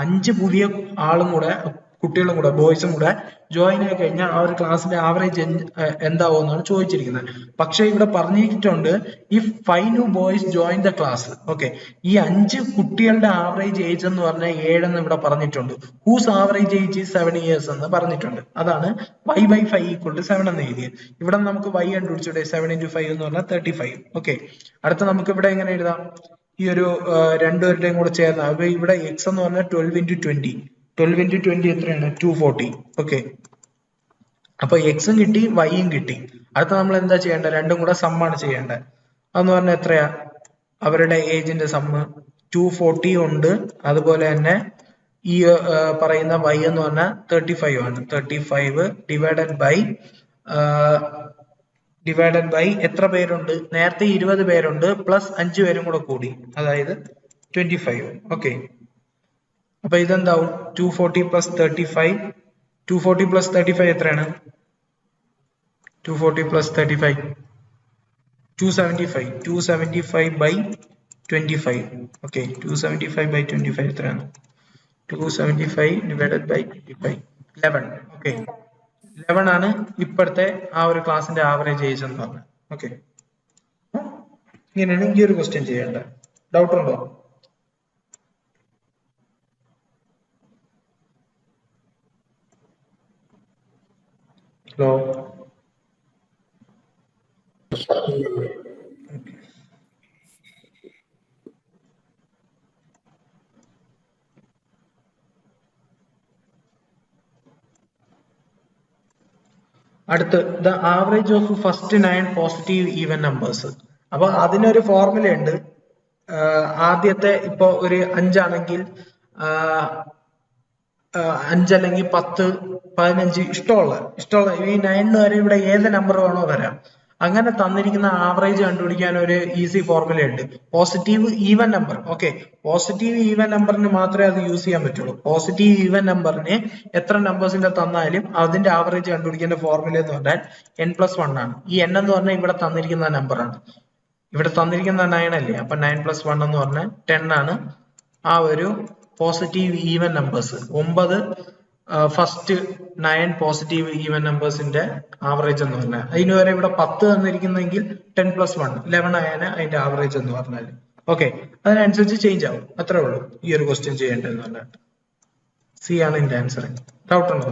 5 പുതിയ ആളും കൂടെ, കുട്ടികളും കൂടെ, ബോയ്സും കൂടെ ജോയിൻ ആയി കഴിഞ്ഞാൽ ആ ഒരു ക്ലാസിന്റെ ആവറേജ് എന്താവും എന്നാണ് ചോദിച്ചിരിക്കുന്നത്. പക്ഷെ ഇവിടെ പറഞ്ഞിട്ടുണ്ട് if 5 new boys join the class. Okay, ഈ 5 കുട്ടികളുടെ ആവറേജ് ഏജ് എന്ന് പറഞ്ഞാൽ 7 എന്ന് ഇവിടെ പറഞ്ഞിട്ടുണ്ട്. ഹൂസ് ആവറേജ് ഏജ് 7 ഇയേഴ്സ് എന്ന് പറഞ്ഞിട്ടുണ്ട്. അതാണ് y/5 ഈക്വൽ ടു 7 എന്ന് എഴുതിയത്. ഇവിടെ നമുക്ക് y കണ്ടുപിടിച്ചൂടെ? 7 × 5 എന്ന് പറഞ്ഞാൽ 35. ഓക്കെ, അടുത്ത നമുക്ക് ഇവിടെ എങ്ങനെ എഴുതാം? ഈ ഒരു രണ്ടുപേരുടെയും കൂടെ ചേർന്ന, അപ്പൊ ഇവിടെ x എന്ന് പറഞ്ഞാൽ 12 × 20. 12 × 20 എത്രയാണ്? 240. ഓക്കെ, അപ്പൊ എക്സും കിട്ടി, വൈയും കിട്ടി. അടുത്ത നമ്മൾ എന്താ ചെയ്യേണ്ടത്? രണ്ടും കൂടെ സമ്മാണ് ചെയ്യേണ്ടത്. അതെന്ന് പറഞ്ഞാൽ എത്രയാ? അവരുടെ ഏജിന്റെ സമ്മ് 240 ഉണ്ട്. അതുപോലെ തന്നെ ഈ പറയുന്ന y എന്ന് പറഞ്ഞാൽ 35 ആണ്. 35 ഡിവൈഡഡ് ബൈ എത്ര പേരുണ്ട്? നേരത്തെ 20 പേരുണ്ട്, പ്ലസ് 5 പേരും കൂടെ കൂടി, അതായത് 25. ഓക്കെ, അപ്പൊ ഇതെന്താവും? 240 പ്ലസ് 35. 240 പ്ലസ് 35 എത്രയാണ്? 240 പ്ലസ് 35 275. 275 ബൈ 25. ഓക്കെ, 275 ബൈ 25 എത്രയാണ്? 275 ഡിവൈഡഡ് ബൈ 25, 11. ഓക്കെ, 11 ആണ് ഇപ്പോഴത്തെ ആ ഒരു ക്ലാസിന്റെ ആവറേജ് ഏജ് എന്ന് പറഞ്ഞത്. ഓക്കെ, ഇങ്ങനെയാണ് ഈ ഒരു ക്വസ്റ്റ്യൻ ചെയ്യേണ്ടത്. ഡൗട്ട് ഉണ്ടോ? ഹലോ, അടുത്ത് the average of first 9 positive even numbers. അപ്പൊ അതിനൊരു ഫോർമുല ഉണ്ട്. ആദ്യത്തെ ഇപ്പൊ ഒരു 5 ആണെങ്കിൽ 5 അല്ലെങ്കിൽ 10, 15 ഇഷ്ടമുള്ള ഈ 9 വരെ ഇവിടെ ഏത് നമ്പർ വേണോ വരാം. അങ്ങനെ തന്നിരിക്കുന്ന ആവറേജ് കണ്ടുപിടിക്കാൻ ഒരു ഈസി ഫോർമുല ഉണ്ട്. Positive even number. Okay, positive even നമ്പറിന് മാത്രമേ അത് യൂസ് ചെയ്യാൻ പറ്റുള്ളൂ. പോസിറ്റീവ് ഈവൻ നമ്പറിന് എത്ര നമ്പേഴ്സിന്റെ തന്നാലും അതിന്റെ ആവറേജ് കണ്ടുപിടിക്കേണ്ട ഫോർമുല എന്ന് പറഞ്ഞാൽ n+1 ആണ്. ഈ n എന്ന് പറഞ്ഞാൽ ഇവിടെ തന്നിരിക്കുന്ന നമ്പറാണ്. ഇവിടെ തന്നിരിക്കുന്ന 9 അല്ലേ, അപ്പൊ 9+1 എന്ന് പറഞ്ഞാൽ 10 ആണ് ആ ഒരു positive even numbers. 9 first 9 positive even നമ്പേഴ്സിന്റെ ആവറേജ് എന്ന് പറഞ്ഞാൽ. അതിന് വരെ ഇവിടെ 10 തന്നിരിക്കുന്നെങ്കിൽ 10+1 11 ആയാണ് അതിന്റെ ആവറേജ് എന്ന് പറഞ്ഞാൽ. ഓക്കെ, അതിനനുസരിച്ച് ചേഞ്ച് ആവും. അത്രേ ഉള്ളൂ ഈ ഒരു ക്വസ്റ്റ്യൻ ചെയ്യേണ്ടതെന്ന് പറഞ്ഞാൽ. സി ആണ് ഇതിന്റെ ആൻസർ. ഡൗട്ട് ഉണ്ടോ?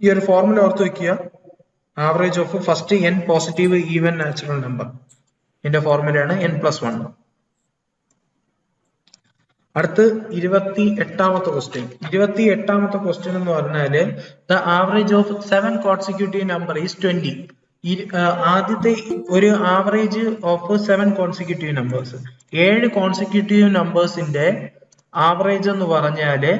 ഈ ഒരു ഫോർമുല ഓർത്ത് വെക്കുക. Average of first n positive even natural number, ഇതിന്റെ ഫോർമുലയാണ് n+1. അടുത്ത് 28ാമത്തെ ക്വസ്റ്റ്യൻ. 28ാമത്തെ ക്വസ്റ്റ്യൻ എന്ന് പറഞ്ഞാല് the average of 7 consecutive number is 20. ആദ്യത്തെ ഒരു average of 7 consecutive numbers, 7 consecutive നമ്പേഴ്സിന്റെ ആവറേജ് എന്ന് പറഞ്ഞാല്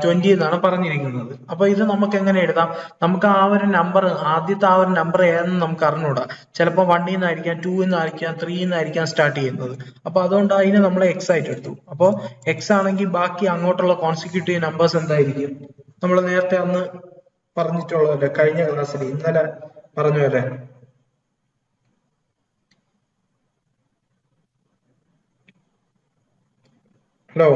20 എന്നാണ് പറഞ്ഞിരിക്കുന്നത്. അപ്പൊ ഇത് നമുക്ക് എങ്ങനെ എഴുതാം? നമുക്ക് ആ ഒരു നമ്പർ, ആദ്യത്തെ ആ ഒരു നമ്പർ ഏതെന്ന് നമുക്ക് അറിഞ്ഞൂടാ. ചിലപ്പോൾ 1 നിന്നായിരിക്കാം, 2 നിന്നായിരിക്കാം, 3 നിന്നായിരിക്കാം സ്റ്റാർട്ട് ചെയ്യുന്നത്. അപ്പൊ അതുകൊണ്ട് അതിനെ നമ്മൾ എക്സ് ആയിട്ട് എടുത്തു. അപ്പൊ എക്സ് ആണെങ്കിൽ ബാക്കി അങ്ങോട്ടുള്ള കോൺസിക്യൂട്ടീവ് നമ്പേഴ്സ് എന്തായിരിക്കും? നമ്മൾ നേരത്തെ അന്ന് പറഞ്ഞിട്ടുള്ളതല്ലേ, കഴിഞ്ഞ ക്ലാസ്സിൽ ഇന്നലെ പറഞ്ഞു അല്ലേ. ഹലോ,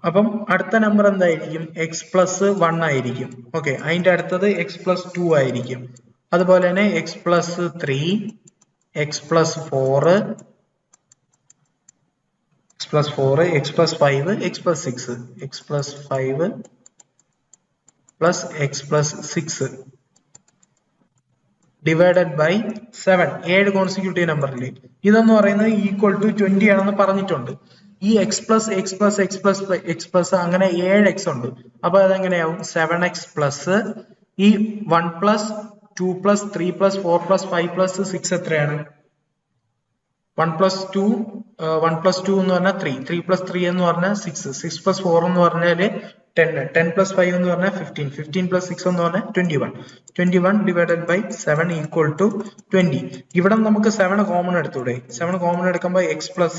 അപ്പം അടുത്ത നമ്പർ എന്തായിരിക്കും? x+1 ആയിരിക്കും. ഓക്കെ, അതിന്റെ അടുത്തത് x+2 ആയിരിക്കും. അതുപോലെ തന്നെ x+3, x+4, x+5, x+6, x+5 plus x+6 divided by 7. 7 consecutive നമ്പറിൽ ഇതെന്ന് പറയുന്നത് ഈക്വൽ ടു 20 ആണെന്ന് പറഞ്ഞിട്ടുണ്ട്. ഈ x+x+x+x+ അങ്ങനെ 7x ഉണ്ട്. അപ്പൊ അതെങ്ങനെയാവും? 7x പ്ലസ് ഈ 1 plus 2 plus 3 plus 4 plus 5 plus 6 എത്രയാണ്? 1 plus 2 എന്ന് പറഞ്ഞാൽ 3, 3 plus 3 എന്ന് പറഞ്ഞാൽ 6, 6 plus 4 എന്ന് പറഞ്ഞാല് 10, 10 plus 5 എന്ന് പറഞ്ഞാൽ 15, 15 plus 6 എന്ന് പറഞ്ഞാൽ 21, 21 divided by 7 equal to 20. ഇവിടെ നമുക്ക് 7 കോമൺ എടുത്തൂടെ? 7 കോമൺ എടുക്കുമ്പോൾ x plus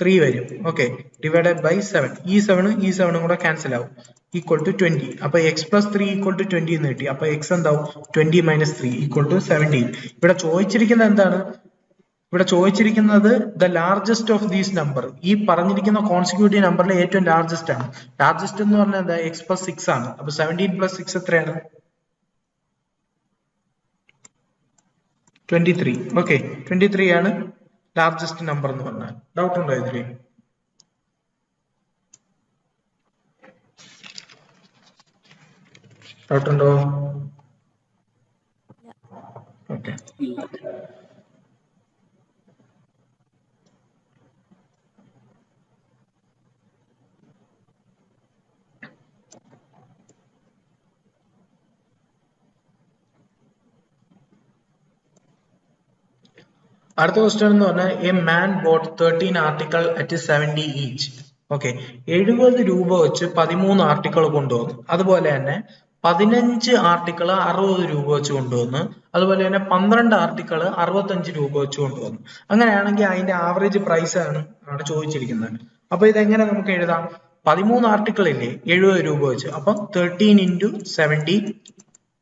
3 വരും. Okay, divided by 7. ഈ 7 കൂടെ ക്യാൻസൽ ആവും. Equal to 20. അപ്പൊ x plus 3 ഈക്വൽ ടു 20 എന്ന് കിട്ടി. അപ്പൊ x എന്താവും? 20 minus 3 ഈക്വൽ ടു 17. ഇവിടെ ചോദിച്ചിരിക്കുന്നത് എന്താണ്? ഇവിടെ ചോദിച്ചിരിക്കുന്നത് the largest of these number. ഈ പറഞ്ഞിരിക്കുന്ന കോൺസിക്യൂട്ടീവ് നമ്പറിലെ ഏറ്റവും ലാർജസ്റ്റ് ആണ്. ലാർജസ്റ്റ് എന്ന് പറഞ്ഞാൽ എന്താ? x plus 6 ആണ്. അപ്പൊ 17 plus 6 എത്രയാണ്? 23. ഓക്കെ, 23 ആണ് ലാർജസ്റ്റ് നമ്പർ എന്ന് പറഞ്ഞാൽ. ഡൗട്ട് ഉണ്ടോ ഇതില്? ഡൗട്ട് ഉണ്ടോ? ഓക്കെ, അടുത്ത ക്വസ്റ്റ്യൻ എന്ന് പറഞ്ഞാൽ a man boat 13 article at 70 each. Okay, 70 രൂപ വെച്ച് 13 ആർട്ടിക്കിൾ കൊണ്ടുവന്നു. അതുപോലെ തന്നെ 15 ആർട്ടിക്കിൾ 60 രൂപ വെച്ച് കൊണ്ടുവന്നു. അതുപോലെ തന്നെ 12 ആർട്ടിക്കിൾ 65 രൂപ വെച്ച് കൊണ്ടുവന്നു. അങ്ങനെയാണെങ്കിൽ അതിന്റെ ആവറേജ് പ്രൈസ് ആണ് ചോദിച്ചിരിക്കുന്നത്. അപ്പൊ ഇതെങ്ങനെ നമുക്ക് എഴുതാം? 13 ആർട്ടിക്കിൾ ഇല്ലേ 70 രൂപ വെച്ച്, അപ്പൊ 13 into 70.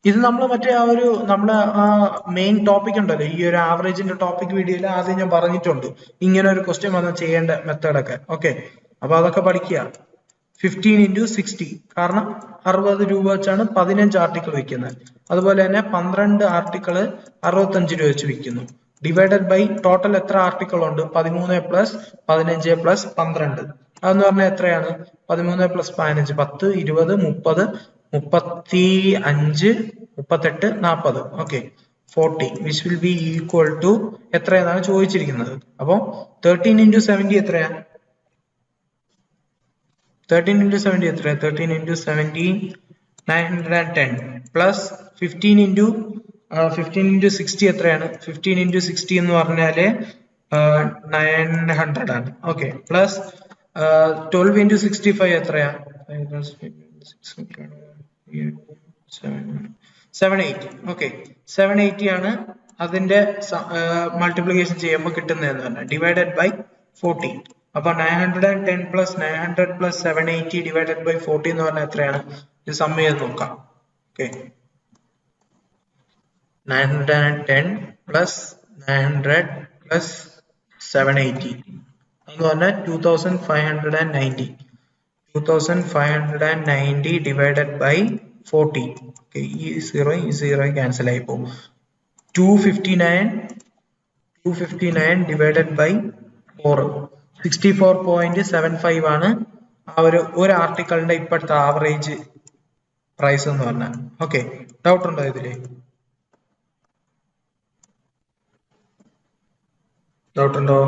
ഇത് നമ്മൾ മറ്റേ നമ്മളെ ആ മെയിൻ ടോപ്പിക് ഉണ്ടല്ലോ, ഈ ഒരു ആവറേജിന്റെ ടോപ്പിക് വീഡിയോയിൽ ആദ്യം ഞാൻ പറഞ്ഞിട്ടുണ്ട് ഇങ്ങനെ ഒരു ക്വസ്റ്റ്യൻ വന്ന് ചെയ്യേണ്ട മെത്തേഡൊക്കെ. ഓക്കെ, അപ്പൊ അതൊക്കെ പഠിക്കുക. 15 into 60, കാരണം 60 രൂപ വെച്ചാണ് 15 ആർട്ടിക്കിൾ വിൽക്കുന്നത്. അതുപോലെ തന്നെ 12 ആർട്ടിക്കിൾ 65 രൂപ വെച്ച് വിൽക്കുന്നു. ഡിവൈഡഡ് ബൈ ടോട്ടൽ എത്ര ആർട്ടിക്കിൾ ഉണ്ട്? 13 പ്ലസ് 15 പ്ലസ് 12. അതെന്ന് പറഞ്ഞാൽ എത്രയാണ്? 13 plus 15 10, 20, 30, 35, 38, 40. Okay, 40 which will B equal to എത്രയെന്നാണ് ചോദിച്ചിരിക്കുന്നത്. അപ്പൊ 13 into 70 എത്രയാ? 13 into 70 എത്രയാ? 13 into 70 910 പ്ലസ് 15 into 60 എത്രയാണ്? 15 into 60 എന്ന് പറഞ്ഞാല് 900 ആണ്. ഓക്കെ, പ്ലസ് 12 into 65 എത്രയാ? 780. ഓക്കെ, 780 ആണ് അതിന്റെ മൾട്ടിപ്ലിക്കേഷൻ ചെയ്യുമ്പോൾ കിട്ടുന്നതെന്ന് പറഞ്ഞാൽ ഡിവൈഡഡ് ബൈ 40. അപ്പൊ 910 പ്ലസ് 900 പ്ലസ് 780 ഡിവൈഡഡ് ബൈ 40 എന്ന് പറഞ്ഞാൽ എത്രയാണ്? ഇത് സം ചെയ്ത് നോക്കാം. ഓക്കെ, 910 പ്ലസ് 900 പ്ലസ് 780 എന്ന് പറഞ്ഞാൽ 2590. 2590 ഡിവൈഡഡ് ബൈ 40. Okay, ഈ 0 ക്യാൻസൽ ആയി പോകും. 259 ഡിവൈഡഡ് ബൈ 4, 64.75 ആണ് ആ ഒരു ആർട്ടിക്കിളിന്റെ ഇപ്പോഴത്തെ ആവറേജ് പ്രൈസ് എന്ന് പറഞ്ഞാൽ. ഓക്കെ, ഡൗട്ട് ഉണ്ടോ ഇതില്? ഡൗട്ട് ഉണ്ടോ?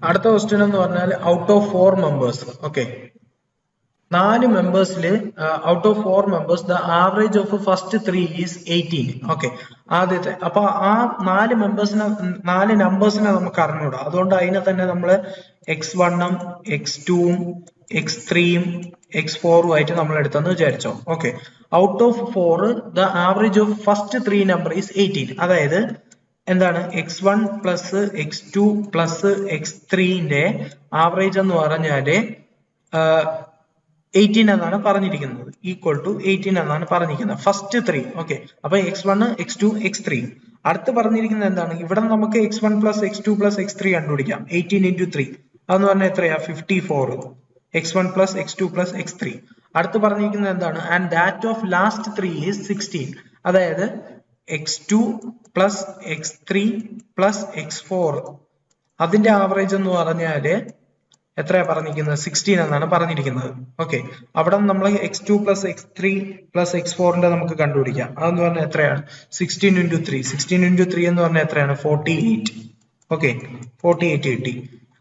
അടുത്ത ക്വസ്റ്റ്യൻ എന്ന് പറഞ്ഞാൽ ഔട്ട് ഓഫ് 4 മെമ്പേഴ്സ്. ഓക്കെ, 4 മെമ്പേഴ്സിൽ out of 4 members the average of first 3 is 18. Okay, ആദ്യത്തെ. അപ്പൊ ആ 4 നമ്പേഴ്സിനെ നമുക്ക് അറിഞ്ഞൂടാ. അതുകൊണ്ട് അതിനെ തന്നെ നമ്മൾ x1ഉം x2ഉം x3ഉം x4ഉം ആയിട്ട് നമ്മൾ എടുത്തെന്ന് വിചാരിച്ചോ. Okay, out of 4 the average of first 3 number is 18. അതായത് എന്താണ്? x1 plus x2 plus x3ന്റെ average എന്ന് പറഞ്ഞാല് 18 എന്നാണ് പറഞ്ഞിരിക്കുന്നത്. ഈക്വൽ ടു 18 എന്നാണ് പറഞ്ഞിരിക്കുന്നത് ഫസ്റ്റ് 3. ഓക്കെ, അപ്പൊ x1, x2, x3. അടുത്ത് പറഞ്ഞിരിക്കുന്നത് എന്താണ്? ഇവിടെ നമുക്ക് x1 plus x2 plus x3 കണ്ടുപിടിക്കാം. 18 into 3 അതെന്ന് പറഞ്ഞാൽ എത്രയാ? 54. x1 plus x2 plus x3. അടുത്ത് പറഞ്ഞിരിക്കുന്നത് എന്താണ്? And that of last 3 is 16. അതായത് x2 plus x3 plus x4 അതിന്റെ ആവറേജ് എന്ന് പറഞ്ഞാല് എത്രയാ പറഞ്ഞിരിക്കുന്നത്? 16 എന്നാണ് പറഞ്ഞിരിക്കുന്നത്. ഓക്കെ, അവിടെ നമ്മൾ x2 plus x3 plus x4 നമുക്ക് കണ്ടുപിടിക്കാം. അതെന്ന് പറഞ്ഞാൽ എത്രയാണ്? 16 into 3. 16 into 3 എന്ന് പറഞ്ഞാൽ എത്രയാണ്? 48. ഓക്കെ, 48 കിട്ടി.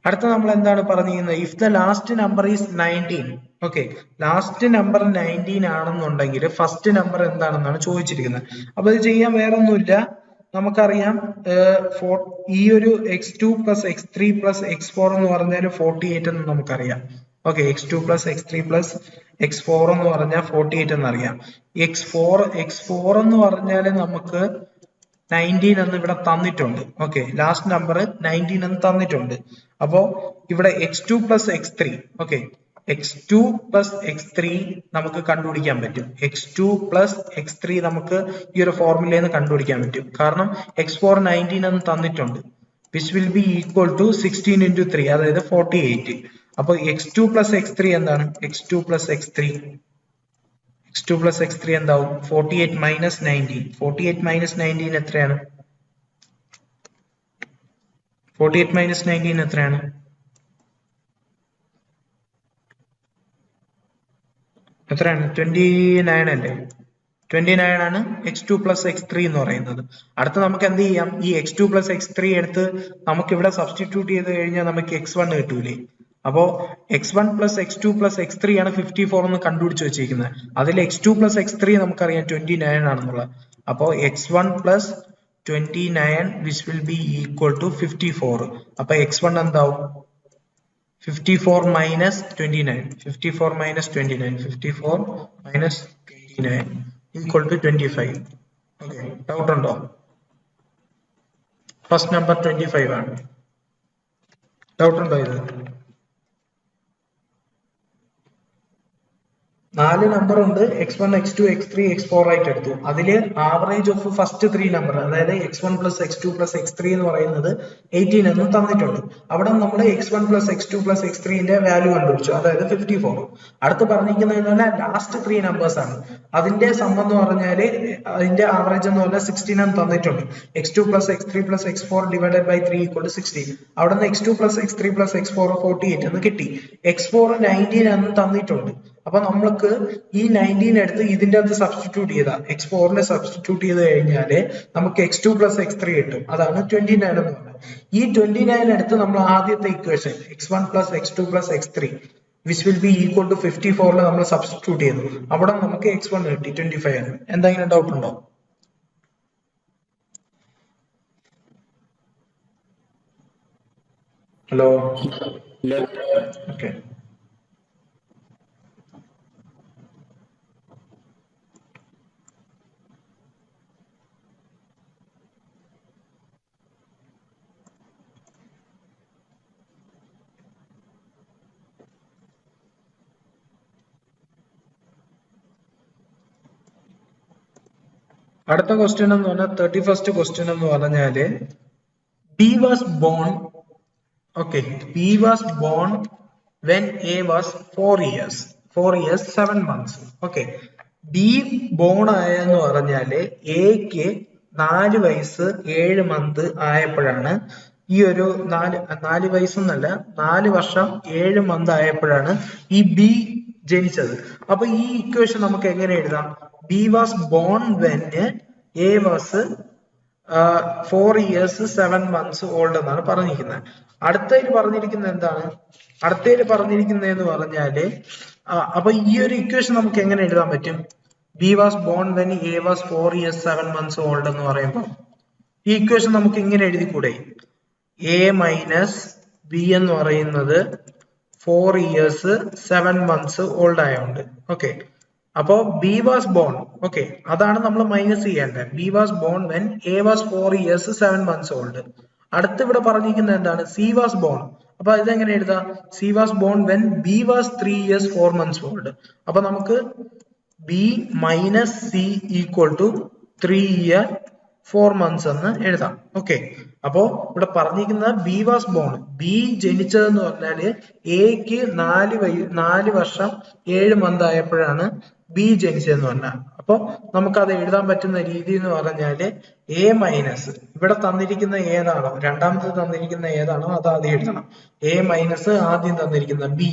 അടുത്ത നമ്മൾ എന്താണ് പറഞ്ഞിരിക്കുന്നത്? If the last number is 19. Okay, last number 19 ആണെന്നുണ്ടെങ്കിൽ ഫസ്റ്റ് നമ്പർ എന്താണെന്നാണ് ചോദിച്ചിരിക്കുന്നത്. അപ്പൊ ഇത് ചെയ്യാൻ വേറെ ഒന്നുമില്ല, നമുക്കറിയാം ഈ ഒരു x2 plus x3 plus x4 എന്ന് പറഞ്ഞാൽ 48 എന്ന് നമുക്കറിയാം. Okay, x2 plus x3 plus x4 എന്ന് പറഞ്ഞാൽ 48 എന്നറിയാം. x4 എന്ന് പറഞ്ഞാൽ നമുക്ക് 19 എന്ന് ഇവിടെ തന്നിട്ടുണ്ട്. ഓക്കെ, ലാസ്റ്റ് നമ്പർ 19 എന്ന് തന്നിട്ടുണ്ട്. അപ്പോ ഇവിടെ x2 plus x3, okay, x2 plus x3 നമുക്ക് കണ്ടുപിടിക്കാൻ പറ്റും. x2 പ്ലസ് x3 നമുക്ക് ഈ ഒരു ഫോർമുലയിൽ നിന്ന് കണ്ടുപിടിക്കാൻ പറ്റും. കാരണം x4 19 എന്ന് തന്നിട്ടുണ്ട്. Which will B equal to 16 into 3, അതായത് 48. അപ്പൊ x2 പ്ലസ് x3 എന്താണ്? x2 പ്ലസ് x3 എന്താവും? 48 മൈനസ് 19. 48 മൈനസ് 19 എത്രയാണ്? 48 മൈനസ് 19 എത്രയാണ്? എത്രയാണ്? 29 അല്ലേ? 29 ആണ് x2 പ്ലസ് x3 എന്ന് പറയുന്നത്. അടുത്ത നമുക്ക് എന്ത് ചെയ്യാം? ഈ x2 പ്ലസ് x3 എടുത്ത് നമുക്ക് ഇവിടെ സബ്സ്റ്റിറ്റ്യൂട്ട് ചെയ്ത് കഴിഞ്ഞാൽ നമുക്ക് x1 കിട്ടൂലേ? അപ്പോ x1 plus x2 plus x3 ആണ് 54 എന്ന് കണ്ടുപിടിച്ച് വെച്ചിരിക്കുന്നത്. അതിൽ x2 പ്ലസ് x3 നമുക്കറിയാം 29 ആണെന്നുള്ളത്. അപ്പോ x1 plus 29 which will B equal to 54. അപ്പൊ x1 എന്താവും? 54 minus 29. 54 minus 29. 54 minus 29 equal to 25. Okay, doubt undo? First number 25 ആണ്. Doubt undo idu? 4 നമ്പർ ഉണ്ട്. x1 x2 x3 x4 ആയിട്ട് എടുത്തു. അതില് ആവറേജ് ഓഫ് ഫസ്റ്റ് 3 നമ്പർ, അതായത് x1 plus x2 plus x3 എന്ന് പറയുന്നത് 18 എന്നും തന്നിട്ടുണ്ട്. അവിടെ നമ്മൾ x1 plus x2 plus x3 ന്റെ വാല്യൂ കണ്ടുപിടിച്ചു, അതായത് 54. അടുത്ത് പറഞ്ഞിരിക്കുന്നത് ലാസ്റ്റ് 3 നമ്പേഴ്സ് ആണ്. അതിന്റെ സം എന്ന് പറഞ്ഞാല് അതിന്റെ ആവറേജ് എന്ന് പറഞ്ഞാൽ 16 എന്ന് തന്നിട്ടുണ്ട്. x2 plus x3 plus x4 divided by 3 equal to 16. അവിടെ നിന്ന് x2 plus x3 plus x4 48 എന്ന് കിട്ടി. x4 19 എന്ന് തന്നിട്ടുണ്ട്. അപ്പൊ നമ്മൾക്ക് ഈ 19 എടുത്ത് ഇതിന്റെ അകത്ത് സബ്സ്റ്റിറ്റ്യൂട്ട് ചെയ്താൽ x4 സബ്സ്റ്റിറ്റ്യൂട്ട് ചെയ്ത് കഴിഞ്ഞാല് നമുക്ക് x2 പ്ലസ് x3 കിട്ടും. അതാണ് 29 എന്ന് പറയുന്നത്. ഈ 29 എടുത്ത് നമ്മൾ ആദ്യത്തെ equation x1 plus x2 plus x3 which will B equal to 54 നമ്മൾ സബ്സ്റ്റിറ്റ്യൂട്ട് ചെയ്തു. അവിടെ നമുക്ക് x1 കിട്ടി 25 ആണ്. എന്തെങ്കിലും ഡൗട്ട് ഉണ്ടോ? Hello, okay. അടുത്ത ക്വസ്റ്റ്യൻ എന്ന് പറഞ്ഞാൽ 31st ക്വസ്റ്റ്യൻ എന്ന് പറഞ്ഞാല് B was born, okay, B was born when A was 4 years 7 months. Okay, B born ആയെന്ന് പറഞ്ഞാല് Aക്ക് 4 വയസ്സ് 7 മന്ത് ആയപ്പോഴാണ് ഈ ഒരു 4 വയസ്സെന്നല്ല 4 വർഷം 7 മന്ത് ആയപ്പോഴാണ് ഈ B ജനിച്ചത്. അപ്പൊ ഈ ഇക്വേഷൻ നമുക്ക് എങ്ങനെ എഴുതാം? B was born when A was 4 years 7 months old എന്നാണ് പറഞ്ഞിരിക്കുന്നത്. അടുത്തതിൽ പറഞ്ഞിരിക്കുന്നത് എന്താണ്? അടുത്തതിൽ പറഞ്ഞിരിക്കുന്നത് എന്ന് പറഞ്ഞാല് അപ്പൊ ഈ ഒരു ഇക്വേഷൻ നമുക്ക് എങ്ങനെ എഴുതാൻ പറ്റും? B was born when A was 4 years 7 months old എന്ന് പറയുമ്പോൾ ഈ ഇക്വേഷൻ നമുക്ക് ഇങ്ങനെ എഴുതിക്കൂടെ? A മൈനസ് B എന്ന് പറയുന്നത് 4 years 7 months old ആയതുകൊണ്ട്. ഓക്കെ, അപ്പോ B was born, ഓക്കെ, അതാണ് നമ്മൾ മൈനസ് ചെയ്യേണ്ടത്. B was born when A was 4 years 7 months old. അടുത്ത് ഇവിടെ പറഞ്ഞിരിക്കുന്നത് എന്താണ്? C was born. അപ്പൊ ഇതെങ്ങനെ എഴുതാം? C was born when B was 3 years 4 months old. അപ്പൊ നമുക്ക് B minus C equal to 3 year 4 months എന്ന് എഴുതാം. ഓക്കെ, അപ്പോ ഇവിടെ പറഞ്ഞിരിക്കുന്നത് B was born, B ജനിച്ചതെന്ന് പറഞ്ഞാല് Aക്ക് 4 വർഷം 7 മന്ത് ആയപ്പോഴാണ് ബി ജനിച്ചതെന്ന് പറഞ്ഞാൽ. അപ്പൊ നമുക്കത് എഴുതാൻ പറ്റുന്ന രീതി എന്ന് പറഞ്ഞാല് എ മൈനസ് ഇവിടെ തന്നിരിക്കുന്ന ഏതാണോ, രണ്ടാമത് തന്നിരിക്കുന്ന ഏതാണോ അത് ആദ്യം എഴുതണം. എ മൈനസ് ആദ്യം തന്നിരിക്കുന്ന ബി,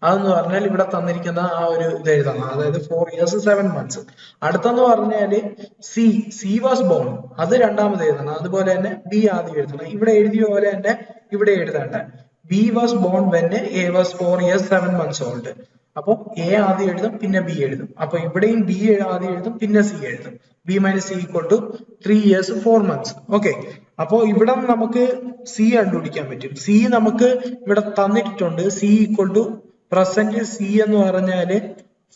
അതെന്ന് പറഞ്ഞാൽ ഇവിടെ തന്നിരിക്കുന്ന ആ ഒരു ഇത് എഴുതണം, അതായത് 4 years 7 months. അടുത്തെന്ന് പറഞ്ഞാല് സി വാസ് ബോൺ, അത് രണ്ടാമത് എഴുതണം. അതുപോലെ തന്നെ ബി ആദ്യം എഴുതണം. ഇവിടെ എഴുതിയ പോലെ തന്നെ ഇവിടെ എഴുതേണ്ട. B was born when A was 4 years 7 months old. അപ്പൊ എ ആദ്യം എഴുതും പിന്നെ ബി എഴുതും. അപ്പൊ ഇവിടെയും ബി ആദ്യം എഴുതും പിന്നെ സി എഴുതും. B minus C equal to 3 years 4 months. Okay, അപ്പോ ഇവിടെ നമുക്ക് സി കണ്ടുപിടിക്കാൻ പറ്റും. സി നമുക്ക് ഇവിടെ തന്നിട്ടുണ്ട്. C equal to present C എന്ന് പറഞ്ഞാല്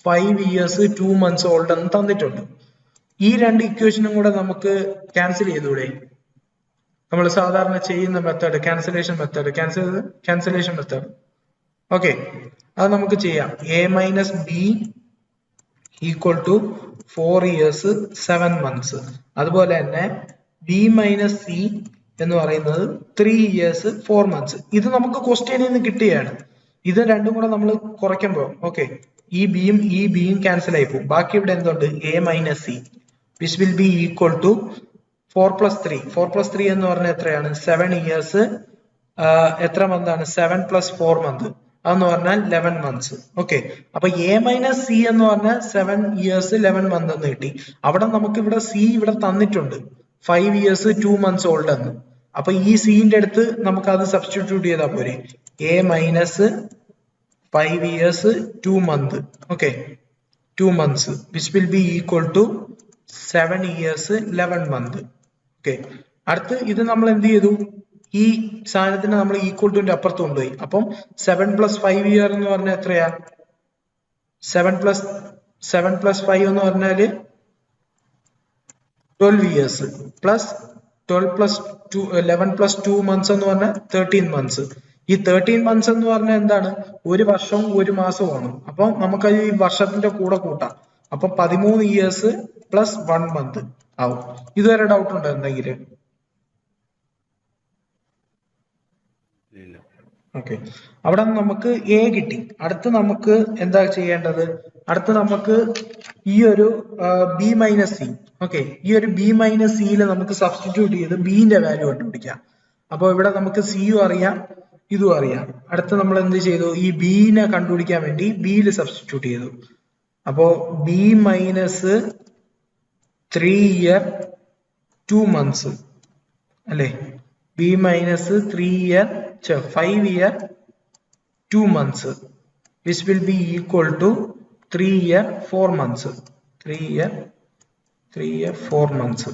5 years 2 months old എന്ന് തന്നിട്ടുണ്ട്. ഈ രണ്ട് ഇക്വേഷനും കൂടെ നമുക്ക് ക്യാൻസൽ ചെയ്തൂടെ? നമ്മൾ സാധാരണ ചെയ്യുന്ന മെത്തേഡ്, ക്യാൻസലേഷൻ മെത്തേഡ്. ഓക്കെ, അത് നമുക്ക് ചെയ്യാം. A minus B equal to 4 years 7 months. അതുപോലെ തന്നെ ബി മൈനസ് സി എന്ന് പറയുന്നത് 3 years 4 months. ഇത് നമുക്ക് ക്വസ്റ്റ്യനിൽ നിന്ന് കിട്ടിയാണ്. ഇത് രണ്ടും കൂടെ നമ്മൾ കുറയ്ക്കുമ്പോൾ ഓക്കെ, ഈ ബിയും ക്യാൻസൽ ആയി പോകും. ബാക്കി ഇവിടെ എന്തുണ്ട്? A minus C which will B equal to 4+3 എന്ന് പറഞ്ഞാൽ എത്രയാണ്? 7 years എത്ര മന്ത് ആണ്? 7 + 4 months, അതെന്ന് പറഞ്ഞാൽ 11 months. ഓക്കെ, അപ്പൊ എ മൈനസ് സി എന്ന് പറഞ്ഞാൽ 7 years 11 months എന്ന് കിട്ടി. അവിടെ നമുക്ക് ഇവിടെ സി ഇവിടെ തന്നിട്ടുണ്ട് 5 years 2 months old എന്ന്. അപ്പൊ ഈ സിന്റെ അടുത്ത് നമുക്ക് അത് സബ്സ്റ്റിറ്റ്യൂട്ട് ചെയ്താൽ പോരെ? A minus 5 years 2 months. Okay, 2 months which will be equal to 7 years 11 months. Okay, അടുത്ത് ഇത് നമ്മൾ എന്ത് ചെയ്തു? ഈ സാധനത്തിന് നമ്മൾ ഈക്വൽ ടുന്റെ അപ്പുറത്ത് കൊണ്ടുപോയി. അപ്പം 7 + 5 year എന്ന് പറഞ്ഞാൽ എത്രയാ? 7 + 5 എന്ന് പറഞ്ഞാല് 12 years പ്ലസ് 12 + 2 11 + 2 months എന്ന് പറഞ്ഞാൽ 13 months. ഈ 13 months എന്ന് പറഞ്ഞാൽ എന്താണ്? ഒരു വർഷവും ഒരു മാസവുമാണ്. അപ്പൊ നമുക്ക് ഈ വർഷത്തിന്റെ കൂടെ കൂട്ടാം. അപ്പൊ 13 years + 1 month ആവും. ഇതുവരെ ഡൗട്ട് ഉണ്ടോ എന്തെങ്കിലും? ഓക്കെ, അവിടെ നമുക്ക് എ കിട്ടി. അടുത്ത് നമുക്ക് എന്താ ചെയ്യേണ്ടത്? അടുത്ത് നമുക്ക് ഈ ഒരു ബി മൈനസ് സി, ഓക്കെ, ഈ ഒരു ബി മൈനസ് സിയിൽ നമുക്ക് സബ്സ്റ്റിറ്റ്യൂട്ട് ചെയ്ത് ബിന്റെ വാല്യൂ കണ്ടുപിടിക്കാം. അപ്പൊ ഇവിടെ നമുക്ക് സിയും അറിയാം ഇതും അറിയാം. അടുത്ത് നമ്മൾ എന്ത് ചെയ്തു? ഈ ബിനെ കണ്ടുപിടിക്കാൻ വേണ്ടി ബിയിൽ സബ്സ്റ്റിറ്റ്യൂട്ട് ചെയ്തു. അപ്പോ ബി മൈനസ് 3 year 2 months അല്ലെ? B minus 5 year 2 months which will be equal to 3 year 4 months. 3 year 4 months.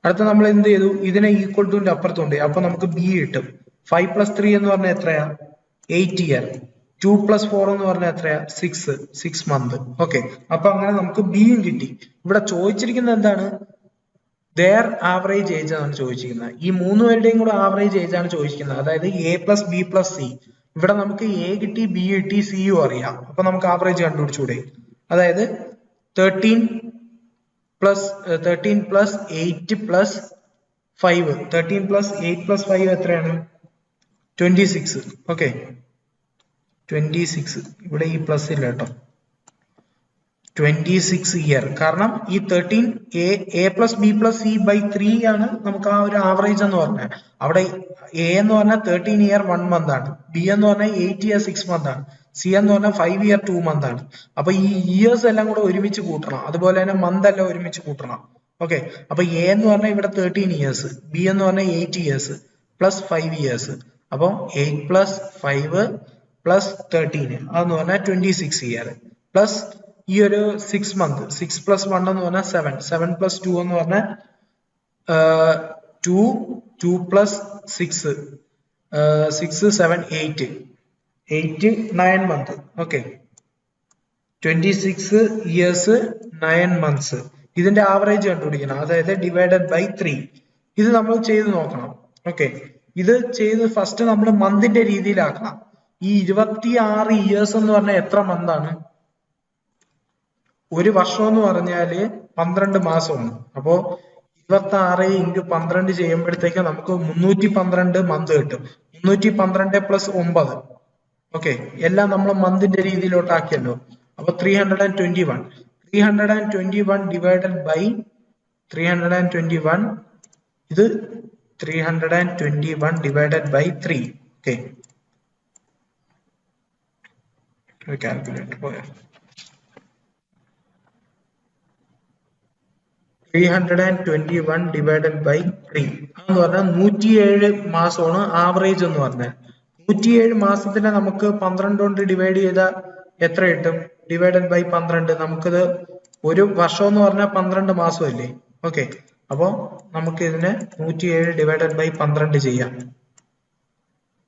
അടുത്ത നമ്മൾ എന്ത് ചെയ്തു? ഇതിനെ ഈക്വൽ ടുന്റെ അപ്പുറത്തുണ്ട്. അപ്പൊ നമുക്ക് ബി കിട്ടും. 5 + 3 എന്ന് പറഞ്ഞാൽ എത്രയാ? 8 year. 2 + 4 എന്ന് പറഞ്ഞാൽ എത്രയാ? 6 months. ഓക്കെ, അപ്പൊ അങ്ങനെ നമുക്ക് ബിയും കിട്ടി. ഇവിടെ ചോദിച്ചിരിക്കുന്നത് എന്താണ്? their average age ആണ് ചോദിച്ചിരിക്കുന്നത്. ഈ മൂന്ന് പേരുടെയും കൂടെ ആവറേജ് ഏജ് ആണ് ചോദിച്ചിരിക്കുന്നത്. അതായത് A + B + C. ഇവിടെ നമുക്ക് എ കിട്ടി, ബി കിട്ടി, സിയും അറിയാം. അപ്പൊ നമുക്ക് ആവറേജ് കണ്ടുപിടിച്ചൂടെ? അതായത് 13 + 8 + 5. 13 + 8 + 5 എത്രയാണ്? 26. ഓക്കെ, 26. ഇവിടെ ഈ പ്ലസ് ഇല്ല കേട്ടോ. 26 year. കാരണം ഈ 13 A + B + C/3 ആണ് നമുക്ക് ആ ഒരു ആവറേജ് എന്ന് പറഞ്ഞാൽ. അവിടെ എ എന്ന് പറഞ്ഞാൽ 13 year 1 month ആണ്. ബി എന്ന് പറഞ്ഞാൽ 8 year 6 month ആണ്. സി എന്ന് പറഞ്ഞാൽ 5 year 2 month ആണ്. അപ്പൊ ഈ ഇയേഴ്സ് എല്ലാം കൂടെ ഒരുമിച്ച് കൂട്ടണം. അതുപോലെ തന്നെ മന്ത് എല്ലാം ഒരുമിച്ച് കൂട്ടണം. ഓക്കെ, അപ്പൊ എ എന്ന് പറഞ്ഞാൽ ഇവിടെ 13 years, ബി എന്ന് പറഞ്ഞാൽ 8 years + 5 years. അപ്പൊ 8 + 5 + 13 അതെന്ന് പറഞ്ഞാൽ 26 year പ്ലസ് ഈ ഒരു 6 month. 6 + 1 എന്ന് പറഞ്ഞാൽ 7. 7 + 2 എന്ന് പറഞ്ഞാൽ 2 + 6 6 7 8 9 months. Okay, 26 years 9 months. ഇതിന്റെ ആവറേജ് കണ്ടുപിടിക്കണം. അതായത് /3. ഇത് നമ്മൾ ചെയ്ത് നോക്കണം. ഓക്കെ, ഇത് ചെയ്ത് ഫസ്റ്റ് നമ്മൾ മന്തിന്റെ രീതിയിലാക്കണം. ഈ 26 years എന്ന് പറഞ്ഞാൽ എത്ര മന്ത് ആണ്? ഒരു വർഷം എന്ന് പറഞ്ഞാല് 12 മാസമാണ്. അപ്പോ 26 × 12 ചെയ്യുമ്പോഴത്തേക്ക് നമുക്ക് 312 മന്ത് കിട്ടും. 312 + 9. ഓക്കെ, എല്ലാം നമ്മൾ മന്തിന്റെ രീതിയിലോട്ടാക്കിയല്ലോ. അപ്പോൾ 321 divided by 321 ഇത് 321 divided by 3. Okay, calculator പോയോ? 321 divided by 3 എന്ന് പറഞ്ഞാൽ 107 മാസമാണ് ആവറേജ് എന്ന് പറഞ്ഞാൽ. 107 മാസത്തിനെ നമുക്ക് 12 കൊണ്ട് ഡിവൈഡ് ചെയ്താൽ എത്ര കിട്ടും? Divided by 12. നമുക്കിത് ഒരു വർഷം എന്ന് പറഞ്ഞാൽ 12 മാസമല്ലേ? ഓക്കെ, അപ്പോ നമുക്ക് ഇതിനെ 107 divided by 12 ചെയ്യാം.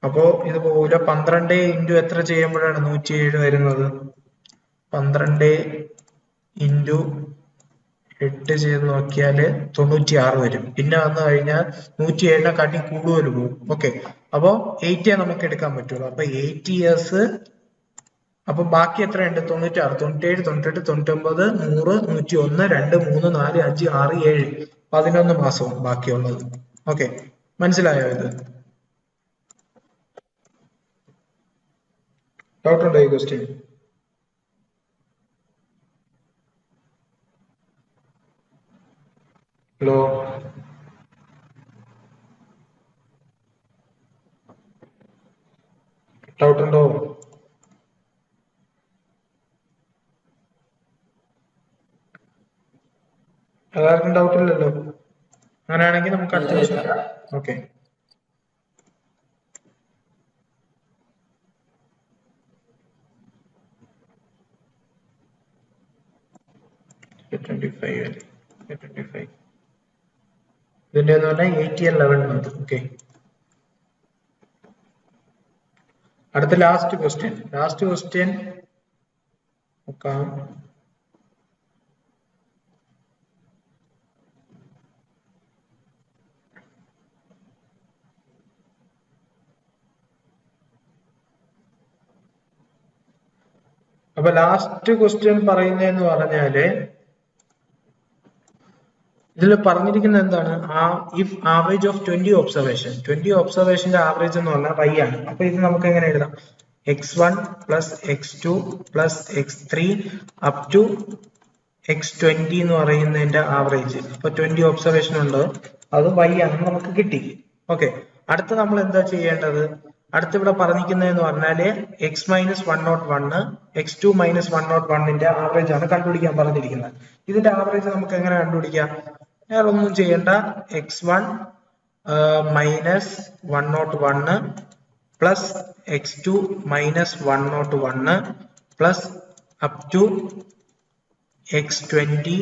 അപ്പോ ഇതുപോലെ 12 ഇൻറ്റു എത്ര ചെയ്യുമ്പോഴാണ് 107 വരുന്നത്? 12 ഇൻറ്റു 8 ചെയ്ത് നോക്കിയാല് 96 വരും. പിന്നെ വന്നു കഴിഞ്ഞാൽ 107 കാട്ടി കൂടുതൽ പോകും. ഓക്കെ, അപ്പോ 80 നമുക്ക് എടുക്കാൻ പറ്റുള്ളൂ. അപ്പൊ 80 ഇയേഴ്സ്. അപ്പൊ ബാക്കി എത്രയുണ്ട്? 96, 97, 98, 99, 100, 101, 2, 3, 4, 5, 6, 7, 11 മാസവും ബാക്കിയുള്ളത്. ഓക്കെ, മനസ്സിലായോ? ഇത് ഡൗട്ട് ഉണ്ടോ ഈ ക്വസ്റ്റ്യൻ? ഹലോ, ഡൗട്ട് ഉണ്ടോ? അതാർക്കും ഡൗട്ട് ഇല്ലല്ലോ. അങ്ങനെയാണെങ്കിൽ നമുക്ക് അടുത്ത ക്വസ്റ്റ്യൻ. ഓക്കെ, ഇതിന്റെ എന്ന് പറഞ്ഞാൽ 80 and 11 month. ഓക്കെ, അടുത്ത ലാസ്റ്റ് ക്വസ്റ്റ്യൻ നോക്കാം. അപ്പൊ ലാസ്റ്റ് ക്വസ്റ്റ്യൻ പറയുന്നതെന്ന് പറഞ്ഞാല് ഇതിൽ പറഞ്ഞിരിക്കുന്നത് എന്താണ്? ഇഫ് ആവറേജ് ഓഫ് 20 ഒബ്സർവേഷന്റെ ആവറേജ് എന്ന് പറഞ്ഞാൽ y ആണ്. അപ്പൊ ഇത് നമുക്ക് എങ്ങനെ എഴുതാം? x1 plus x2 plus x3 up to x20 എന്ന് പറയുന്നതിന്റെ ആവറേജ്. അപ്പൊ 20 ഒബ്സർവേഷൻ ഉണ്ട്, അത് y ആണെന്ന് നമുക്ക് കിട്ടി. ഓക്കെ, അടുത്ത് നമ്മൾ എന്താ ചെയ്യേണ്ടത്? അടുത്ത് ഇവിടെ പറഞ്ഞിരിക്കുന്നതെന്ന് പറഞ്ഞാല് x മൈനസ് 101 x2 മൈനസ് 101ന്റെ ആവറേജ് ആണ് കണ്ടുപിടിക്കാൻ പറഞ്ഞിരിക്കുന്നത്. ഇതിന്റെ ആവറേജ് നമുക്ക് എങ്ങനെ കണ്ടുപിടിക്കാം? വേറെ ഒന്നും ചെയ്യേണ്ട. x1 minus 101 plus x2 minus 101 plus up to x20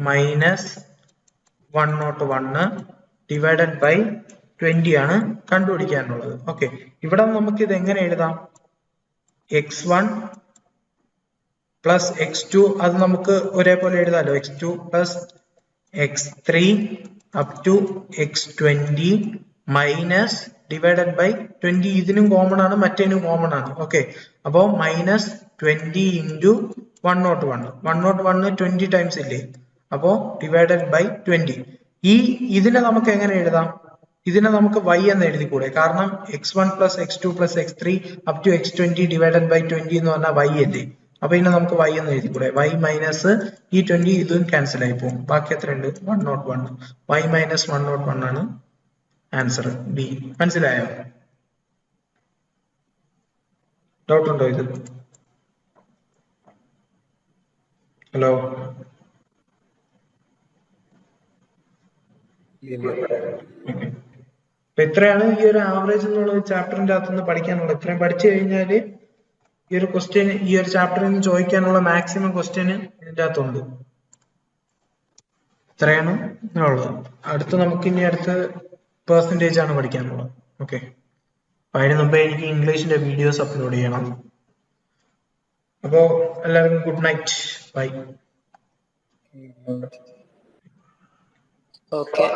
minus 101 divided by 20 ആണ് കണ്ടുപിടിക്കാനുള്ളത്. ഓക്കെ, ഇവിടെ നമുക്ക് ഇത് എങ്ങനെ എഴുതാം? x1 പ്ലസ് x2 അത് നമുക്ക് ഒരേപോലെ എഴുതാലോ. x2 plus x3 up to x20 minus divided by 20. ഇതിനും കോമൺ ആണ്, മറ്റേനും കോമൺ ആണ്. ഓക്കെ, അപ്പോ മൈനസ് 20 ഇൻറ്റു 101 20 ടൈംസ് ഇല്ലേ? അപ്പോ ഡിവൈഡഡ് ബൈ 20. ഇതിനെ നമുക്ക് എങ്ങനെ എഴുതാം? ഇതിനെ നമുക്ക് y എന്ന് എഴുതിക്കൂടെ? കാരണം x1 plus x2 plus x3 up to x20 divided by 20 എന്ന് പറഞ്ഞാൽ y അല്ലേ? അപ്പൊ ഇതിനെ നമുക്ക് y എന്ന് എഴുതിക്കൂടെ? y മൈനസ് ഈ 20 ഇതും ക്യാൻസൽ ആയി പോകും. ബാക്കി എത്രയുണ്ട്? 101. y മൈനസ് 101 ആണ് ആൻസർ ബി. മനസ്സിലായോ? ഡൗട്ട് ഉണ്ടോ ഇത്? ഹലോ, അപ്പൊ ഇത്രയാണ് ഈ ഒരു ആവറേജ് എന്നുള്ള ചാപ്റ്ററിന്റെ അകത്തുനിന്ന് പഠിക്കാനുള്ളത്. ഇത്രയും പഠിച്ചു കഴിഞ്ഞാല് ഈ ഒരു ക്വസ്റ്റ്യൻ, ഈ ഒരു ചാപ്റ്ററിൽ നിന്ന് ചോദിക്കാനുള്ള മാക്സിമം ക്വസ്റ്റ്യന് ഇതിന്റെ അകത്തുണ്ട്. ഇത്രയാണ് ഉള്ളത്. അടുത്ത് നമുക്ക് ഇനി അടുത്ത് പെർസെന്റേജ് ആണ് പഠിക്കാനുള്ളത്. ഓക്കെ, അപ്പൊ അതിന് മുമ്പേ എനിക്ക് ഇംഗ്ലീഷിന്റെ വീഡിയോസ് അപ്ലോഡ് ചെയ്യണം. അപ്പോ എല്ലാവർക്കും ഗുഡ് നൈറ്റ്, ബൈ. Okay.